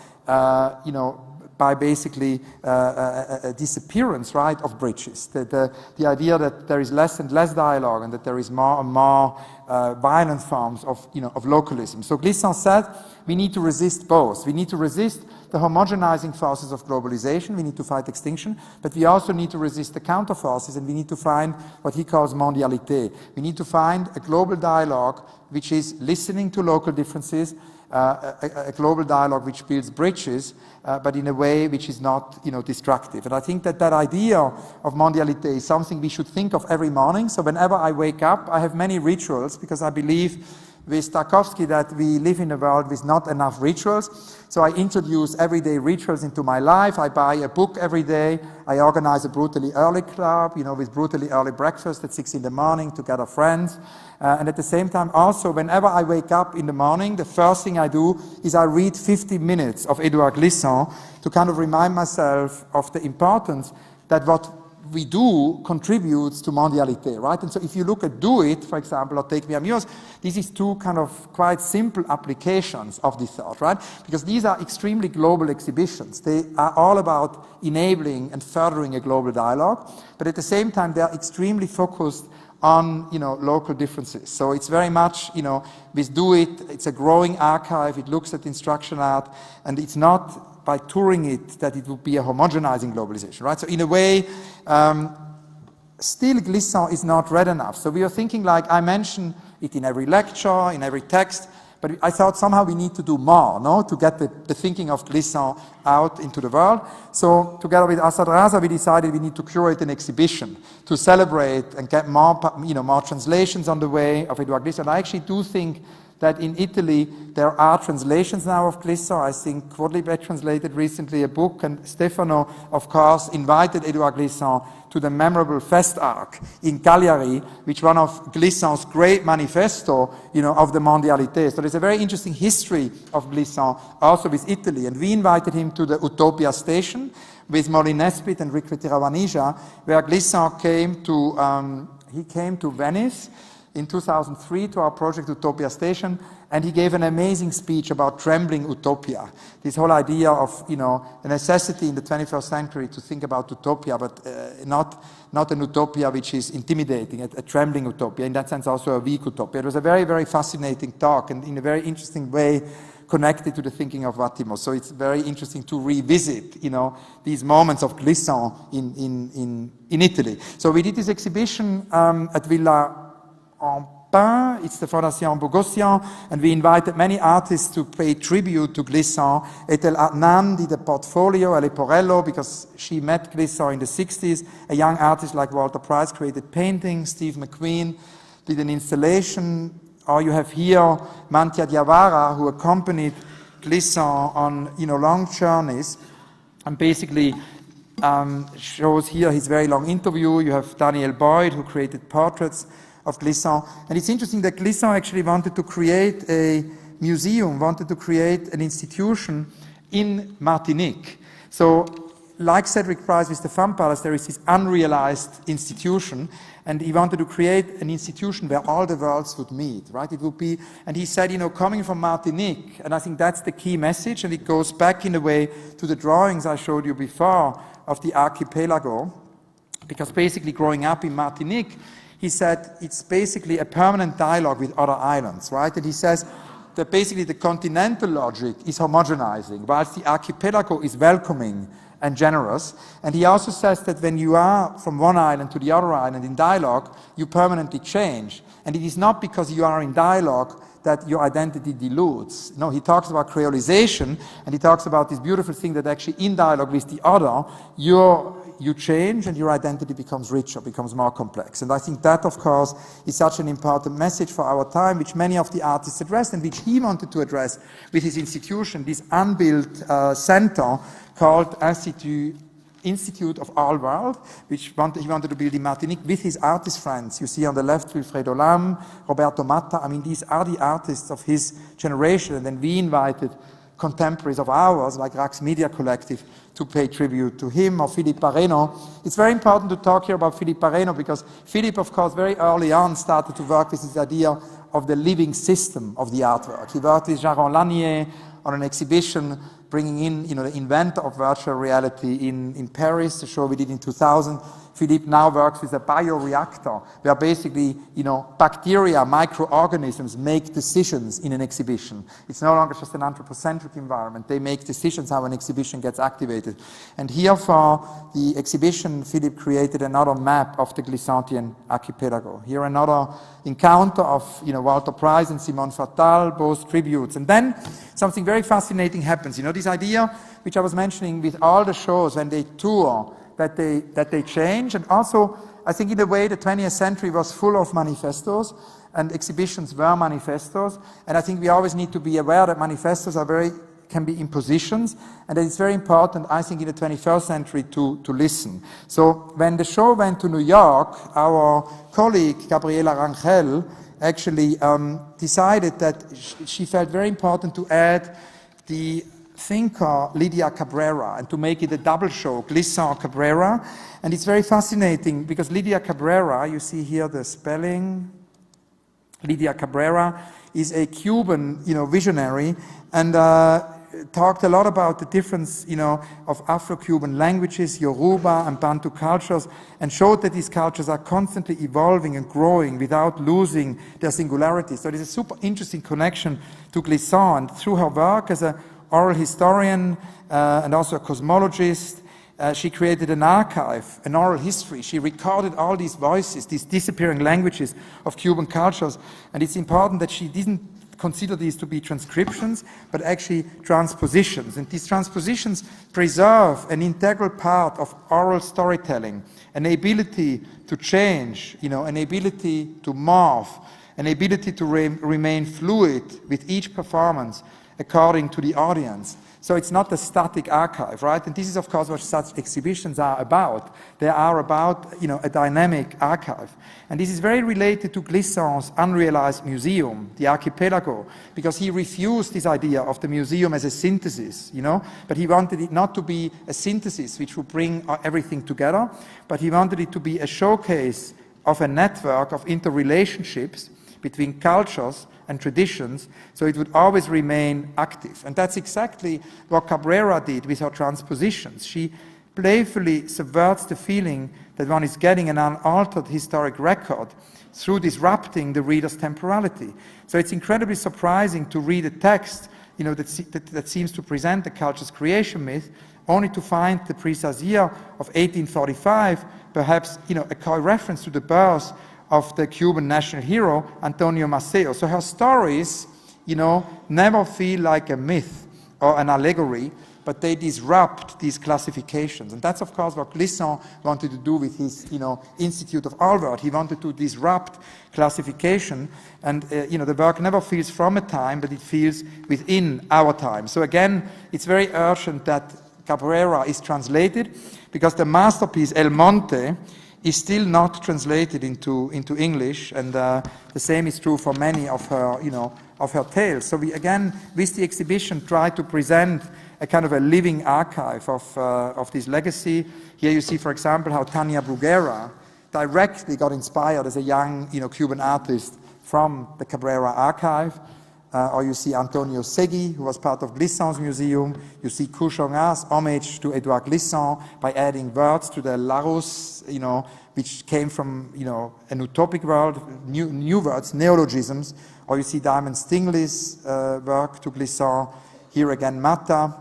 by basically a disappearance, right, of bridges. The idea that there is less and less dialogue and that there is more and more violent forms of localism. So Glissant said we need to resist both. We need to resist the homogenizing forces of globalization, we need to fight extinction, but we also need to resist the counter forces, and we need to find what he calls mondialité. We need to find a global dialogue which is listening to local differences, a global dialogue which builds bridges, but in a way which is not, destructive. And I think that idea of mondialité is something we should think of every morning. So whenever I wake up, I have many rituals, because I believe with Tarkovsky that we live in a world with not enough rituals. So I introduce everyday rituals into my life. I buy a book every day. I organize a brutally early club, with brutally early breakfast at 6 in the morning to gather friends. And at the same time, also, whenever I wake up in the morning, the first thing I do is I read 50 minutes of Édouard Glissant to kind of remind myself of the importance that what we do contributes to mondialité, right? And so if you look at Do It, for example, or Take Me I'm Yours, this is two kind of quite simple applications of this thought, right? Because these are extremely global exhibitions. They are all about enabling and furthering a global dialogue, but at the same time, they are extremely focused on, local differences. So it's very much, with Do It, it's a growing archive, it looks at instruction art, and it's not by touring it that it would be a homogenizing globalization, right? So in a way, still Glissant is not read enough. So we are thinking, like I mentioned it in every lecture, in every text, but I thought somehow we need to do more, to get the thinking of Glissant out into the world. So together with Asad Raza, we decided we need to curate an exhibition to celebrate and get more translations on the way of Édouard Glissant. I actually do think that in Italy there are translations now of Glissant. I think Quadlibet translated recently a book, and Stefano, of course, invited Édouard Glissant to the memorable Fest Arc in Cagliari, which one of Glissant's great manifesto, of the mondialité. So there's a very interesting history of Glissant also with Italy, and we invited him to the Utopia station with Molly Nesbitt and Rick Tiravanija, where Glissant came to Venice in 2003 to our project Utopia Station, and he gave an amazing speech about trembling utopia. This whole idea of, the necessity in the 21st century to think about utopia, but not an utopia which is intimidating, a trembling utopia, in that sense also a weak utopia. It was a very, very fascinating talk, and in a very interesting way connected to the thinking of Vattimo. So it's very interesting to revisit, these moments of Glissant in Italy. So we did this exhibition at Villa Empin, it's the Fondation Bogossian, and we invited many artists to pay tribute to Glissant. Ethel Adnan did a portfolio, a Leporello, because she met Glissant in the 60s. A young artist like Walter Price created paintings. Steve McQueen did an installation. Or you have here Mantia Diawara, who accompanied Glissant on long journeys, and basically shows here his very long interview. You have Daniel Boyd, who created portraits of Glissant. And it's interesting that Glissant actually wanted to create a museum, wanted to create an institution in Martinique. So, like Cedric Price with the Fun Palace, there is this unrealized institution, and he wanted to create an institution where all the worlds would meet, right? It would be, and he said, coming from Martinique, and I think that's the key message, and it goes back in a way to the drawings I showed you before of the archipelago, because basically growing up in Martinique, he said it's basically a permanent dialogue with other islands, right? And he says that basically the continental logic is homogenizing, whilst the archipelago is welcoming and generous. And he also says that when you are from one island to the other island in dialogue, you permanently change. And it is not because you are in dialogue that your identity dilutes. No, he talks about creolization, and he talks about this beautiful thing that actually in dialogue with the other, you change and your identity becomes richer, becomes more complex. And I think that, of course, is such an important message for our time, which many of the artists addressed and which he wanted to address with his institution, this unbuilt center called Institut Institute of All World, which he wanted to build in Martinique with his artist friends. You see on the left Wilfredo Lam, Roberto Matta. I mean, these are the artists of his generation. And then we invited contemporaries of ours, like Rax Media Collective, to pay tribute to him, or Philippe Pareno. It's very important to talk here about Philippe Pareno, because Philippe, of course, very early on started to work with this idea of the living system of the artwork. He worked with Jaron Lanier on an exhibition bringing in, the inventor of virtual reality in Paris, the show we did in 2000. Philippe now works with a bioreactor, where basically, bacteria, microorganisms make decisions in an exhibition. It's no longer just an anthropocentric environment. They make decisions how an exhibition gets activated. And here for the exhibition, Philippe created another map of the Glissantian archipelago. Here another encounter of, Walter Price and Simone Fattal, both tributes. And then something very fascinating happens. This idea, which I was mentioning with all the shows when they tour, that they change. And also, I think in a way, the 20th century was full of manifestos, and exhibitions were manifestos. And I think we always need to be aware that manifestos can be impositions, and that it's very important, I think, in the 21st century to listen. So when the show went to New York, our colleague, Gabriela Rangel, actually decided that she felt very important to add the thinker Lydia Cabrera, and to make it a double show, Glissant Cabrera. And it's very fascinating because Lydia Cabrera, you see here the spelling, Lydia Cabrera is a Cuban, visionary, and talked a lot about the difference, of Afro-Cuban languages, Yoruba and Bantu cultures, and showed that these cultures are constantly evolving and growing without losing their singularity. So there's a super interesting connection to Glissant, and through her work as a oral historian and also a cosmologist, she created an archive, an oral history. She recorded all these voices, these disappearing languages of Cuban cultures. And it's important that she didn't consider these to be transcriptions, but actually transpositions. And these transpositions preserve an integral part of oral storytelling, an ability to change, an ability to morph, an ability to remain fluid with each performance, according to the audience. So it's not a static archive, right? And this is, of course, what such exhibitions are about. They are about, a dynamic archive. And this is very related to Glissant's unrealized museum, the archipelago, because he refused this idea of the museum as a synthesis, but he wanted it not to be a synthesis which would bring everything together, but he wanted it to be a showcase of a network of interrelationships between cultures and traditions, so it would always remain active. And that's exactly what Cabrera did with her transpositions. She playfully subverts the feeling that one is getting an unaltered historic record through disrupting the reader's temporality. So it's incredibly surprising to read a text, that seems to present the culture's creation myth, only to find the precise year of 1845, perhaps, a coy reference to the birth of the Cuban national hero, Antonio Maceo. So her stories, never feel like a myth or an allegory, but they disrupt these classifications. And that's, of course, what Glissant wanted to do with his, Institute of All World. He wanted to disrupt classification, and, the work never feels from a time, but it feels within our time. So again, it's very urgent that Cabrera is translated, because the masterpiece El Monte is still not translated into English, and the same is true for many of her, of her tales. So we, again, with the exhibition, try to present a kind of a living archive of this legacy. Here you see, for example, how Tania Bruguera directly got inspired as a young, Cuban artist from the Cabrera archive. Or you see Antonio Segui, who was part of Glissant's museum. You see Kouchonga's homage to Édouard Glissant by adding words to the Larousse, which came from, an utopic world, new words, neologisms. Or you see Diamond Stingley's work to Glissant. Here again, Matta.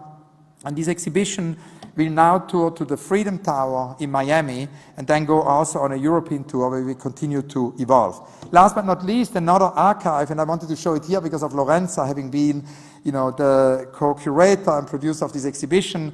And this exhibition will now tour to the Freedom Tower in Miami, and then go also on a European tour where we continue to evolve. Last but not least, another archive, and I wanted to show it here because of Lorenza having been, the co-curator and producer of this exhibition,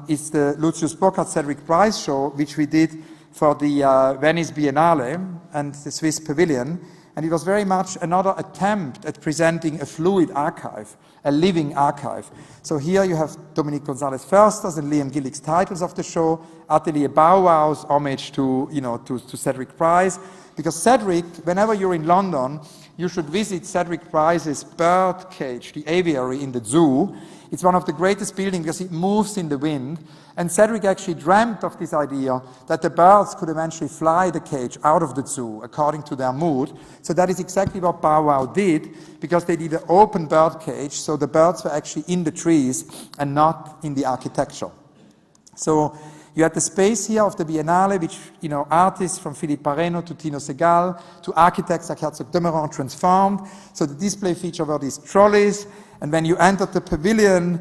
is the Lucius Burkhardt Cedric Price show, which we did for the Venice Biennale and the Swiss Pavilion. And it was very much another attempt at presenting a fluid archive, a living archive. So here you have Dominique Gonzalez-Förster's and Liam Gillick's titles of the show, Atelier Bow Wow's homage to, to Cedric Price. Because Cedric, whenever you're in London, you should visit Cedric Price's bird cage, the aviary in the zoo. It's one of the greatest buildings because it moves in the wind. And Cedric actually dreamt of this idea that the birds could eventually fly the cage out of the zoo according to their mood. So that is exactly what Bow Wow did, because they did an open bird cage, so the birds were actually in the trees and not in the architecture. So you had the space here of the Biennale, which, artists from Philippe Pareno to Tino Segal to architects like Herzog de Meuron transformed. So the display feature were these trolleys. And when you entered the pavilion,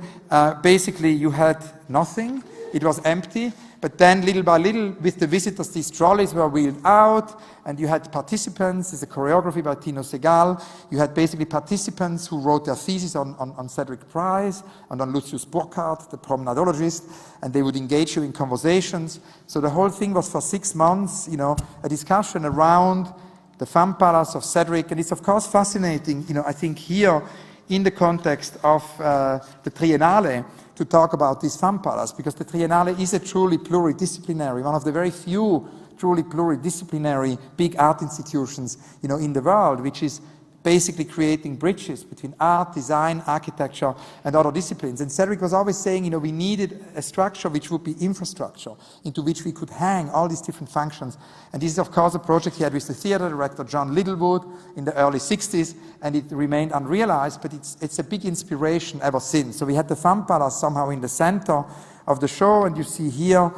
basically you had nothing. It was empty. But then little by little, with the visitors, these trolleys were wheeled out, and you had participants. It's a choreography by Tino Segal. You had basically participants who wrote their thesis on Cedric Price and on Lucius Burckhardt, the promenadologist, and they would engage you in conversations. So the whole thing was for 6 months, a discussion around the Femme Palace of Cedric. And it's of course fascinating, I think here, in the context of the Triennale, to talk about this Femme Palace, because the Triennale is a truly pluridisciplinary, one of the very few truly pluridisciplinary big art institutions, in the world, which is basically creating bridges between art, design, architecture, and other disciplines. And Cedric was always saying, we needed a structure which would be infrastructure, into which we could hang all these different functions. And this is, of course, a project he had with the theater director John Littlewood in the early 60s, and it remained unrealized, but it's a big inspiration ever since. So we had the Femme Palace somehow in the center of the show, and you see here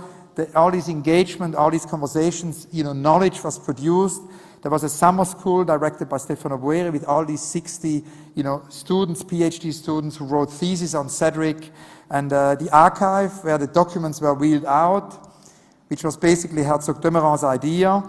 all this engagement, all these conversations, knowledge was produced. There was a summer school directed by Stefano Boeri with all these 60, students, PhD students who wrote theses on Cedric, and the archive where the documents were wheeled out, which was basically Herzog de Meuron's idea.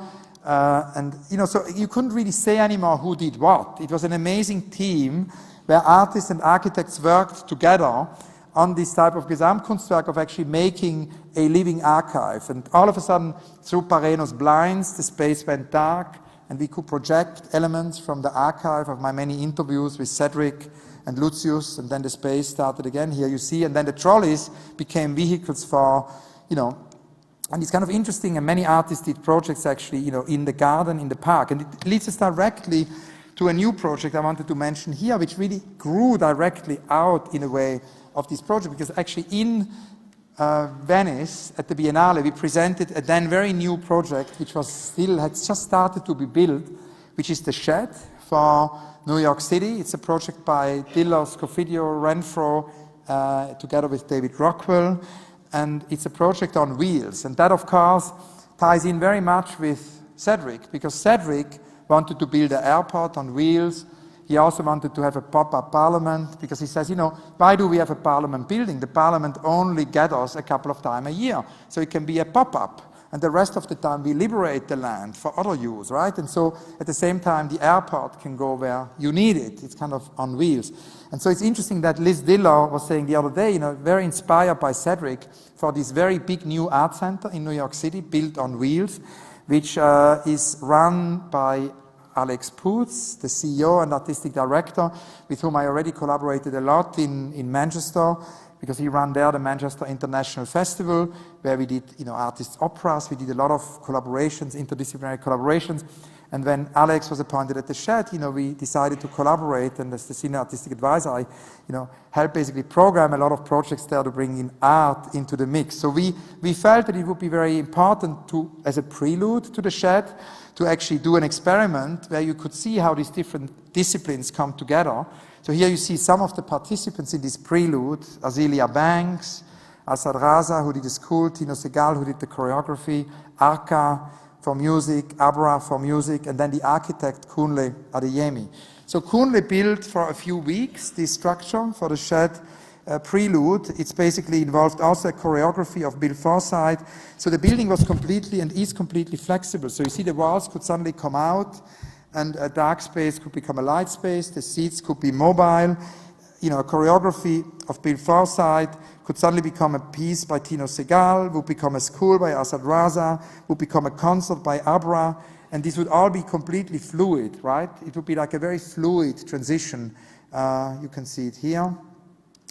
So you couldn't really say anymore who did what. It was an amazing team where artists and architects worked together on this type of Gesamtkunstwerk of actually making a living archive. And all of a sudden, through Pareno's blinds, the space went dark, and we could project elements from the archive of my many interviews with Cedric and Lucius, and then the space started again, here you see, and then the trolleys became vehicles for, and it's kind of interesting, and many artists did projects actually, in the garden, in the park, and it leads us directly to a new project I wanted to mention here, which really grew directly out, in a way, of this project, because actually in Venice, at the Biennale, we presented a then very new project, which had just started to be built, which is the Shed for New York City. It's a project by Diller, Scofidio, Renfro, together with David Rockwell, and it's a project on wheels. And that, of course, ties in very much with Cedric, because Cedric wanted to build an airport on wheels. He also wanted to have a pop-up parliament, because he says, why do we have a parliament building? The parliament only gathers a couple of times a year, so it can be a pop-up. And the rest of the time we liberate the land for other use, right? And so at the same time, the airport can go where you need it. It's kind of on wheels. And so it's interesting that Liz Diller was saying the other day, very inspired by Cedric, for this very big new art center in New York City, built on wheels, which is run by Alex Poots, the CEO and artistic director, with whom I already collaborated a lot in Manchester, because he ran there the Manchester International Festival, where we did, artists' operas. We did a lot of collaborations, interdisciplinary collaborations. And when Alex was appointed at the Shed, we decided to collaborate, and as the senior artistic advisor, I, helped basically program a lot of projects there to bring in art into the mix. So we felt that it would be very important to, as a prelude to the Shed, to actually do an experiment where you could see how these different disciplines come together. So here you see some of the participants in this prelude: Azealia Banks, Asad Raza, who did the school, Tino Segal, who did the choreography, Arca for music, Abra for music, and then the architect Kunle Adeyemi. So Kunle built for a few weeks this structure for the Shed prelude. It's basically involved also a choreography of Bill Forsyth. So the building was completely and is completely flexible. So you see the walls could suddenly come out, and a dark space could become a light space. The seats could be mobile. A choreography of Bill Forsyth could suddenly become a piece by Tino Segal, would become a school by Asad Raza, would become a concert by Abra. and this would all be completely fluid, right? It would be like a very fluid transition. You can see it here.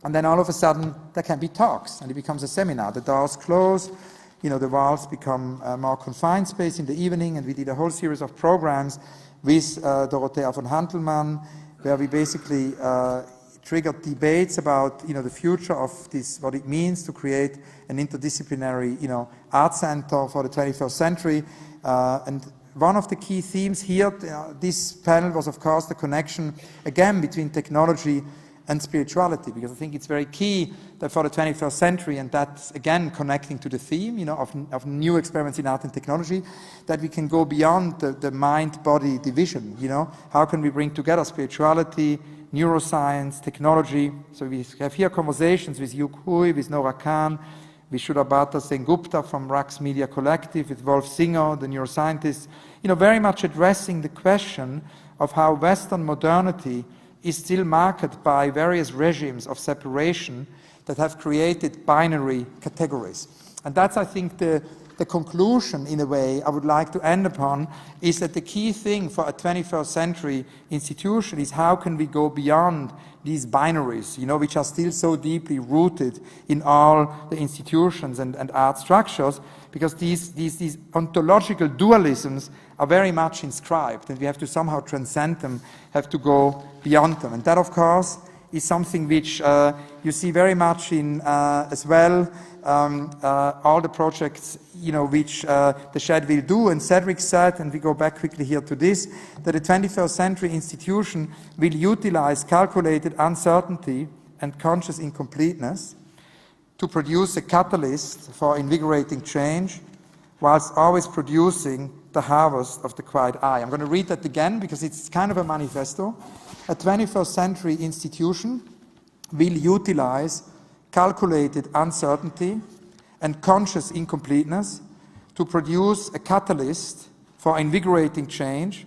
And then all of a sudden, there can be talks, and it becomes a seminar. The doors close, the walls become more confined space in the evening, and we did a whole series of programs with Dorothea von Hantelmann, where we basically triggered debates about, the future of this, what it means to create an interdisciplinary, art center for the 21st century. And one of the key themes here, this panel was, of course, the connection, again, between technology and spirituality, because I think it's very key that for the 21st century, and that's again connecting to the theme, of new experiments in art and technology, that we can go beyond the mind-body division. How can we bring together spirituality, neuroscience, technology? So we have here conversations with Yu Hui, with Nora Khan, with Sudharbata Sengupta from Rax Media Collective, with Wolf Singer, the neuroscientist, very much addressing the question of how Western modernity is still marked by various regimes of separation that have created binary categories. And that's, I think, the conclusion, in a way, I would like to end upon, is that the key thing for a 21st century institution is how can we go beyond these binaries, which are still so deeply rooted in all the institutions and art structures, because these ontological dualisms are very much inscribed, and we have to somehow transcend them, have to go beyond them. And that, of course, is something which you see very much in, as well, all the projects, which the Shed will do. And Cedric said, and we go back quickly here to this, that the 21st century institution will utilize calculated uncertainty and conscious incompleteness to produce a catalyst for invigorating change, whilst always producing the harvest of the quiet eye. I'm going to read that again because it's kind of a manifesto. A 21st century institution will utilize calculated uncertainty and conscious incompleteness to produce a catalyst for invigorating change,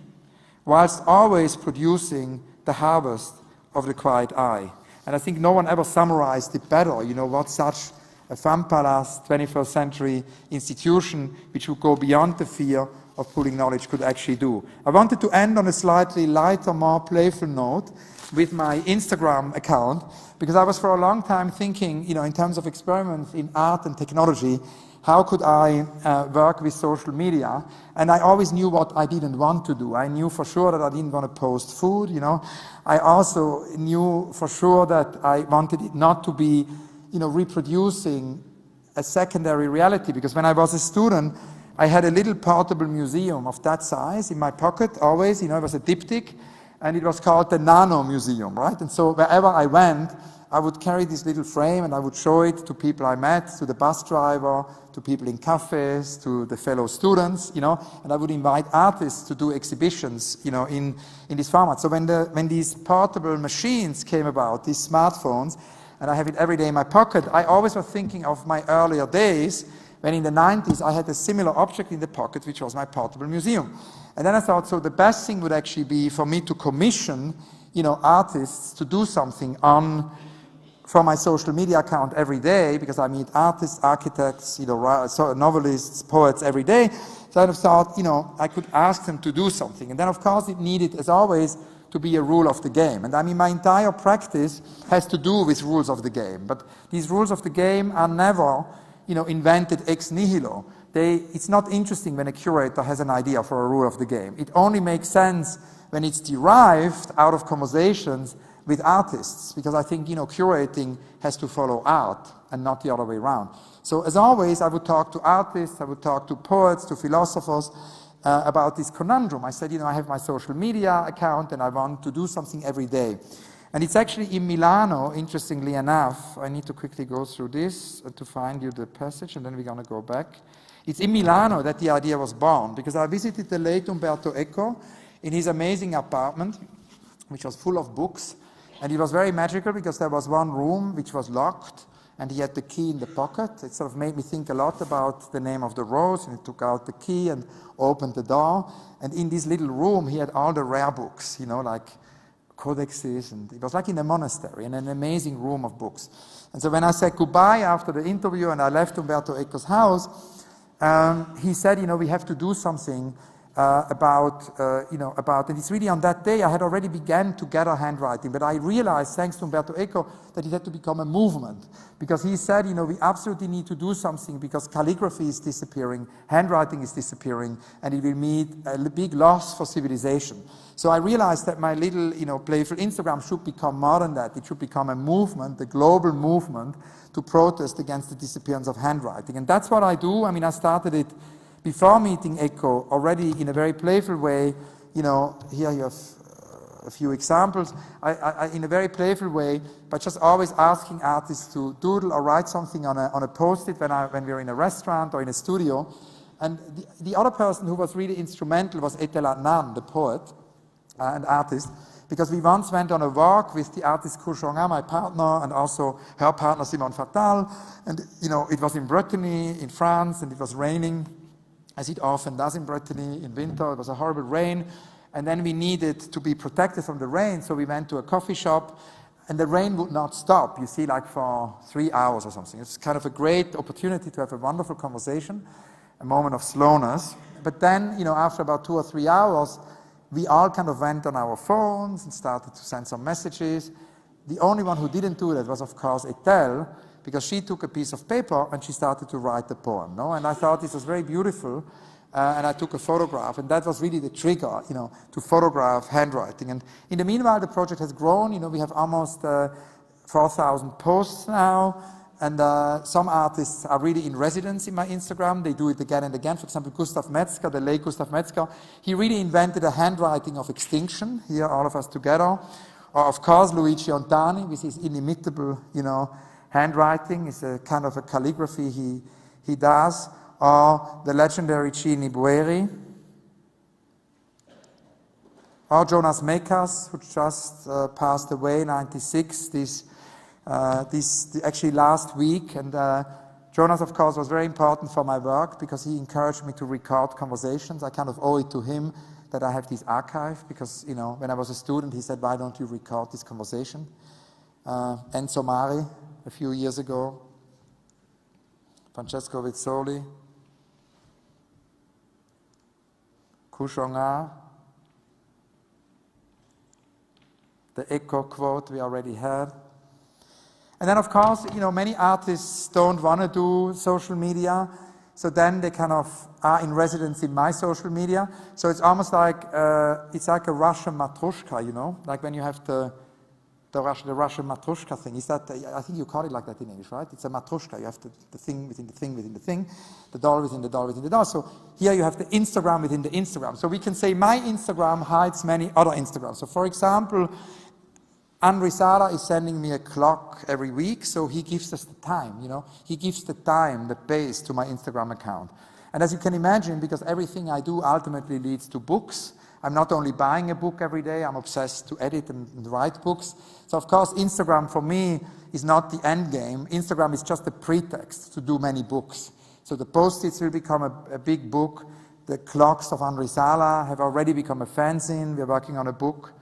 whilst always producing the harvest of the quiet eye. And I think no one ever summarized it better, what such a fun palace 21st century institution which would go beyond the fear of pulling knowledge could actually do. I wanted to end on a slightly lighter, more playful note with my Instagram account, because I was for a long time thinking, in terms of experiments in art and technology, how could I work with social media? And I always knew what I didn't want to do. I knew for sure that I didn't want to post food, I also knew for sure that I wanted it not to be, reproducing a secondary reality, because when I was a student, I had a little portable museum of that size in my pocket, always, it was a diptych, and it was called the Nano Museum, right? And so wherever I went, I would carry this little frame and I would show it to people I met, to the bus driver, to people in cafes, to the fellow students, and I would invite artists to do exhibitions, in this format. So when these portable machines came about, these smartphones, and I have it every day in my pocket, I always was thinking of my earlier days, when in the 90s I had a similar object in the pocket, which was my portable museum. And then I thought, so the best thing would actually be for me to commission, artists to do something for my social media account every day, because I meet artists, architects, novelists, poets every day. So I thought, I could ask them to do something. And then, of course, it needed, as always, to be a rule of the game. And my entire practice has to do with rules of the game. But these rules of the game are never invented ex nihilo. It's not interesting when a curator has an idea for a rule of the game. It only makes sense when it's derived out of conversations with artists, because I think, curating has to follow art and not the other way around. So as always, I would talk to artists, I would talk to poets, to philosophers about this conundrum. I said, I have my social media account and I want to do something every day. And it's actually in Milano, interestingly enough. I need to quickly go through this to find you the passage, and then we're going to go back. It's in Milano that the idea was born, because I visited the late Umberto Eco in his amazing apartment, which was full of books. And it was very magical, because there was one room which was locked, and he had the key in the pocket. It sort of made me think a lot about The Name of the Rose, and he took out the key and opened the door. And in this little room, he had all the rare books, like codexes, and it was like in a monastery, in an amazing room of books. And so when I said goodbye after the interview and I left Umberto Eco's house, he said, we have to do something and it's really on that day I had already began to gather handwriting, but I realized, thanks to Umberto Eco, that it had to become a movement, because he said, we absolutely need to do something because calligraphy is disappearing, handwriting is disappearing, and it will mean a big loss for civilization. So I realized that my little, playful Instagram should become more than that. It should become a movement, a global movement, to protest against the disappearance of handwriting. And that's what I do. I mean, I started it before meeting Eco, already in a very playful way. Here you have a few examples. I in a very playful way, but just always asking artists to doodle or write something on a post-it when we're in a restaurant or in a studio. And the other person who was really instrumental was Édouard Glissant, the poet and artist, because we once went on a walk with the artist Chang, my partner, and also her partner Simone Fatal, and it was in Brittany, in France, and it was raining, as it often does in Brittany in winter. It was a horrible rain, and then we needed to be protected from the rain, so we went to a coffee shop, and the rain would not stop, like for 3 hours or something. It's kind of a great opportunity to have a wonderful conversation, a moment of slowness. But then, after about 2 or 3 hours, we all kind of went on our phones and started to send some messages. The only one who didn't do that was, of course, Estelle, because she took a piece of paper and she started to write the poem. And I thought this was very beautiful, and I took a photograph, and that was really the trigger, to photograph handwriting. And in the meanwhile, the project has grown. We have almost 4,000 posts now, and some artists are really in residence in my Instagram. They do it again and again. For example, Gustav Metzger, the late Gustav Metzger, he really invented a handwriting of extinction, here all of us together. Or of course, Luigi Ontani, with his inimitable, handwriting, is a kind of a calligraphy he does. Or the legendary Cini Bueri. Or Jonas Mekas, who just passed away in 96, actually last week. And Jonas, of course, was very important for my work because he encouraged me to record conversations. I kind of owe it to him that I have this archive because, when I was a student, he said, why don't you record this conversation? Enzo Mari, a few years ago. Francesco Vezzoli. Kushonga. The Eco quote we already had. And then, of course, many artists don't want to do social media, so then they kind of are in residence in my social media. So it's almost like it's like a Russian matryoshka, like when you have the Russian matryoshka thing. Is that I think you call it like that in English, right? It's a matryoshka. You have the thing within the thing within the thing, the doll within the doll within the doll. So here you have the Instagram within the Instagram. So we can say my Instagram hides many other Instagrams. So for example, Andri Sara is sending me a clock every week, so he gives us the time, He gives the time, the base to my Instagram account. And as you can imagine, because everything I do ultimately leads to books, I'm not only buying a book every day, I'm obsessed to edit and write books. So of course, Instagram for me is not the end game. Instagram is just a pretext to do many books. So the Post-its will become a big book. The clocks of Andri Sala have already become a fanzine. We're working on a book.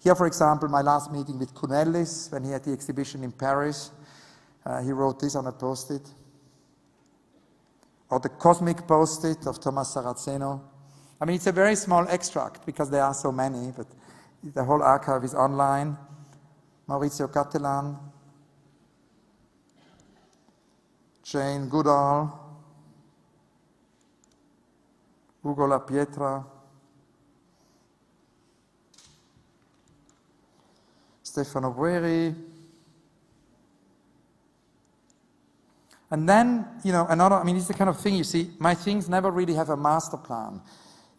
Here, for example, my last meeting with Cunellis, when he had the exhibition in Paris, he wrote this on a post-it. Or the Cosmic Post-it of Thomas Saraceno. I mean, it's a very small extract because there are so many, but the whole archive is online. Maurizio Cattelan, Jane Goodall, Ugo La Pietra, Stefano Bueri. And then, it's the kind of thing, you see, my things never really have a master plan.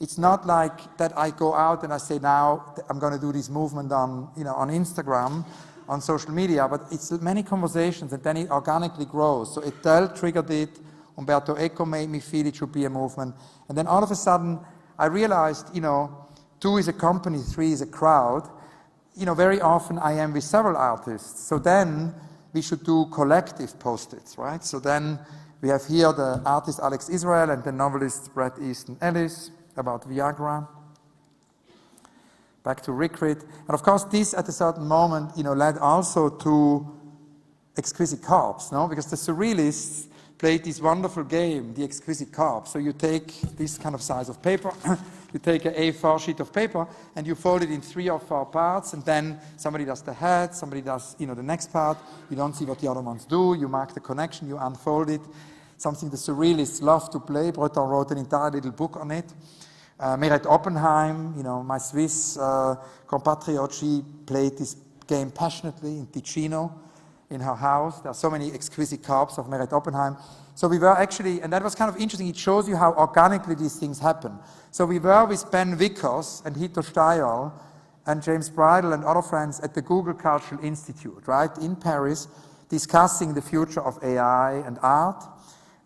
It's not like that I go out and I say, now I'm going to do this movement on Instagram, on social media, but it's many conversations and then it organically grows. So Estelle triggered it, Umberto Eco made me feel it should be a movement. And then all of a sudden, I realized, 2 is a company, 3 is a crowd. Very often I am with several artists. So then we should do collective post-its, right? So then we have here the artist Alex Israel and the novelist Bret Easton Ellis about Viagra. Back to Rickrit. And of course this at a certain moment, led also to Exquisite Carve, no? Because the Surrealists played this wonderful game, the Exquisite Carve. So you take this kind of size of paper, You take an A4 sheet of paper and you fold it in 3 or 4 parts, and then somebody does the head, somebody does, the next part. You don't see what the other ones do. You mark the connection, you unfold it. Something the surrealists love to play. Breton wrote an entire little book on it. Meret Oppenheim, my Swiss compatriot, she played this game passionately in Ticino, in her house. There are so many exquisite carves of Meret Oppenheim. So we were actually, and that was kind of interesting, it shows you how organically these things happen. So we were with Ben Vickers and Hito Steyerl and James Bridle and other friends at the Google Cultural Institute, right, in Paris, discussing the future of AI and art.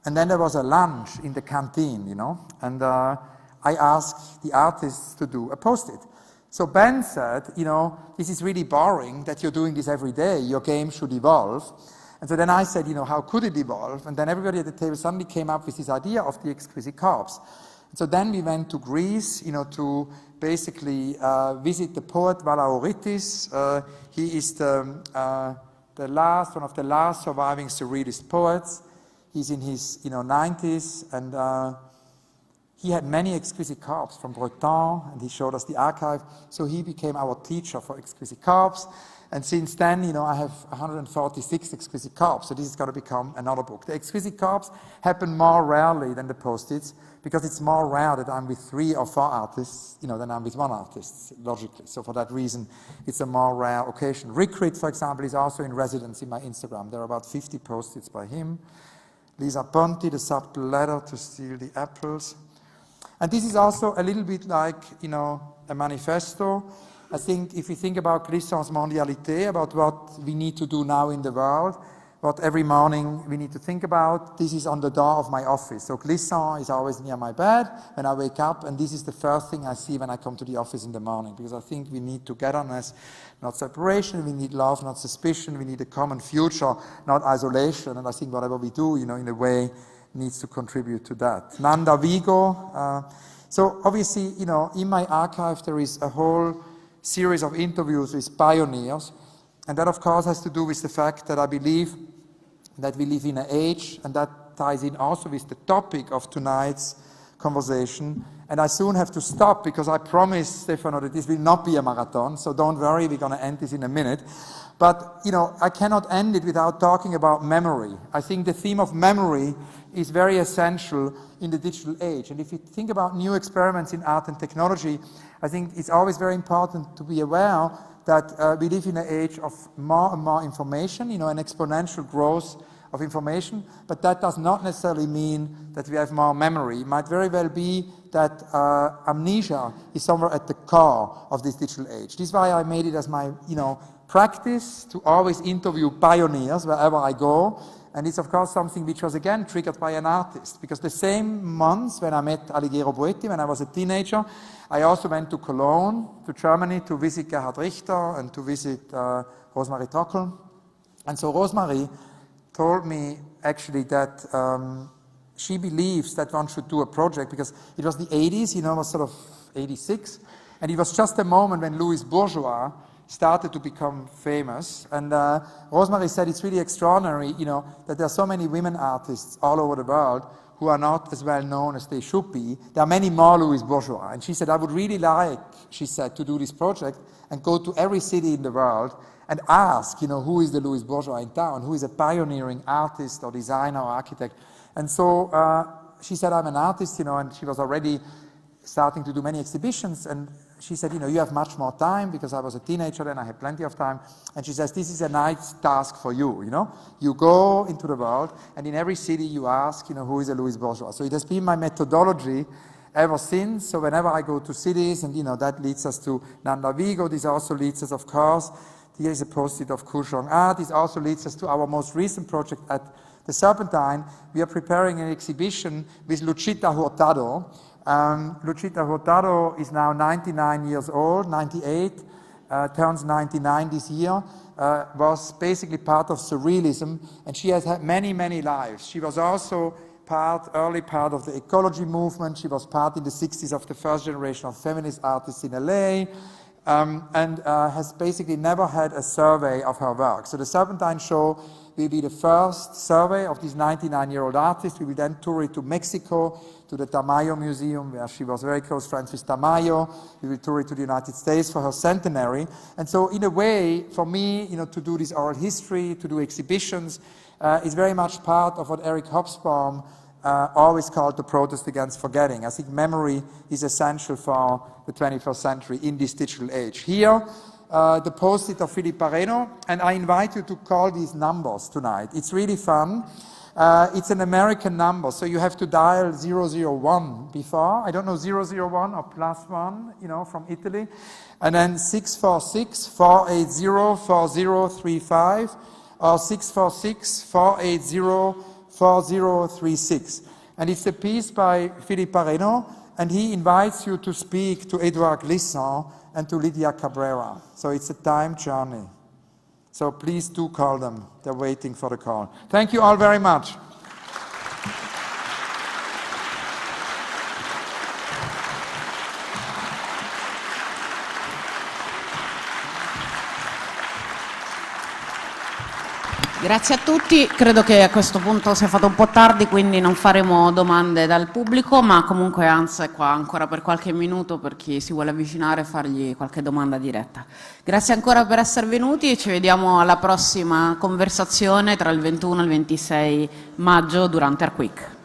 And then there was a lunch in the canteen, and I asked the artists to do a post-it. So Ben said, this is really boring that you're doing this every day. Your game should evolve. And so then I said, how could it evolve? And then everybody at the table suddenly came up with this idea of the Exquisite Carves. And so then we went to Greece, to basically visit the poet Valaoritis. He is one of the last surviving surrealist poets. He's in his 90s, and he had many exquisite carves from Breton, and he showed us the archive. So he became our teacher for exquisite carves. And since then, I have 146 exquisite carves, so this is going to become another book. The exquisite carves happen more rarely than the post-its, because it's more rare that I'm with 3 or 4 artists, than I'm with 1 artist, logically. So for that reason, it's a more rare occasion. Rickrit, for example, is also in residence in my Instagram. There are about 50 post-its by him. Lisa Ponti, the subtle ladder to steal the apples. And this is also a little bit like, a manifesto. I think if you think about Glissant's mondialité, about what we need to do now in the world, what every morning we need to think about, this is on the door of my office. So Glissant is always near my bed when I wake up, and this is the first thing I see when I come to the office in the morning, because I think we need togetherness, not separation. We need love, not suspicion. We need a common future, not isolation. And I think whatever we do, in a way, needs to contribute to that. Nanda Vigo. So obviously, in my archive there is a whole series of interviews with pioneers, and that of course has to do with the fact that I believe that we live in an age, and that ties in also with the topic of tonight's conversation. And I soon have to stop, because I promised Stefano that this will not be a marathon, so don't worry, we're going to end this in a minute. But, I cannot end it without talking about memory. I think the theme of memory is very essential in the digital age. And if you think about new experiments in art and technology, I think it's always very important to be aware that we live in an age of more and more information, an exponential growth of information, but that does not necessarily mean that we have more memory. It might very well be that amnesia is somewhere at the core of this digital age. This is why I made it as my, practice to always interview pioneers wherever I go. And it's, of course, something which was, again, triggered by an artist. Because the same months when I met Alighiero Boetti, when I was a teenager, I also went to Cologne, to Germany, to visit Gerhard Richter and to visit Rosemarie Trockel. And so Rosemarie told me, actually, that she believes that one should do a project, because it was the 80s, it was sort of 86, and it was just a moment when Louis Bourgeois started to become famous. And Rosemarie said it's really extraordinary, that there are so many women artists all over the world who are not as well known as they should be. There are many more Louis Bourgeois. And she said, I would really like, she said, to do this project and go to every city in the world and ask, who is the Louis Bourgeois in town, who is a pioneering artist or designer or architect. And so she said, I'm an artist, and she was already starting to do many exhibitions, and she said, you have much more time, because I was a teenager then, I had plenty of time. And she says, this is a nice task for you, You go into the world, and in every city you ask, who is a Louis Bourgeois. So it has been my methodology ever since. So whenever I go to cities, and, that leads us to Nanda Vigo. This also leads us, of course, here is a post-it of Kushong Art. This also leads us to our most recent project at the Serpentine. We are preparing an exhibition with Luchita Hurtado. Luchita Hurtado is now 99 years old, 98, turns 99 this year, was basically part of surrealism, and she has had many, many lives. She was also early part of the ecology movement. She was part in the 60s of the first generation of feminist artists in LA, and has basically never had a survey of her work. So the Serpentine show will be the first survey of this 99-year-old artist. We will then tour it to Mexico, to the Tamayo Museum, where she was very close friends with Tamayo. We will tour it to the United States for her centenary. And so in a way, for me, to do this oral history, to do exhibitions, is very much part of what Eric Hobsbawm always called the protest against forgetting. I think memory is essential for the 21st century in this digital age. Here, the post-it of Philippe Pareno, and I invite you to call these numbers tonight. It's really fun. It's an American number, so you have to dial 001 before. I don't know, 001 or +1, from Italy. And then 646-480-4035 or 646-480-4036. And it's a piece by Philippe Pareno, and he invites you to speak to Édouard Glissant and to Lydia Cabrera. So it's a time journey. So please do call them. They're waiting for the call. Thank you all very much. Grazie a tutti, credo che a questo punto sia fatto un po' tardi, quindi non faremo domande dal pubblico, ma comunque Hans è qua ancora per qualche minuto per chi si vuole avvicinare e fargli qualche domanda diretta. Grazie ancora per essere venuti e ci vediamo alla prossima conversazione tra il 21 e il 26 maggio durante Art Week.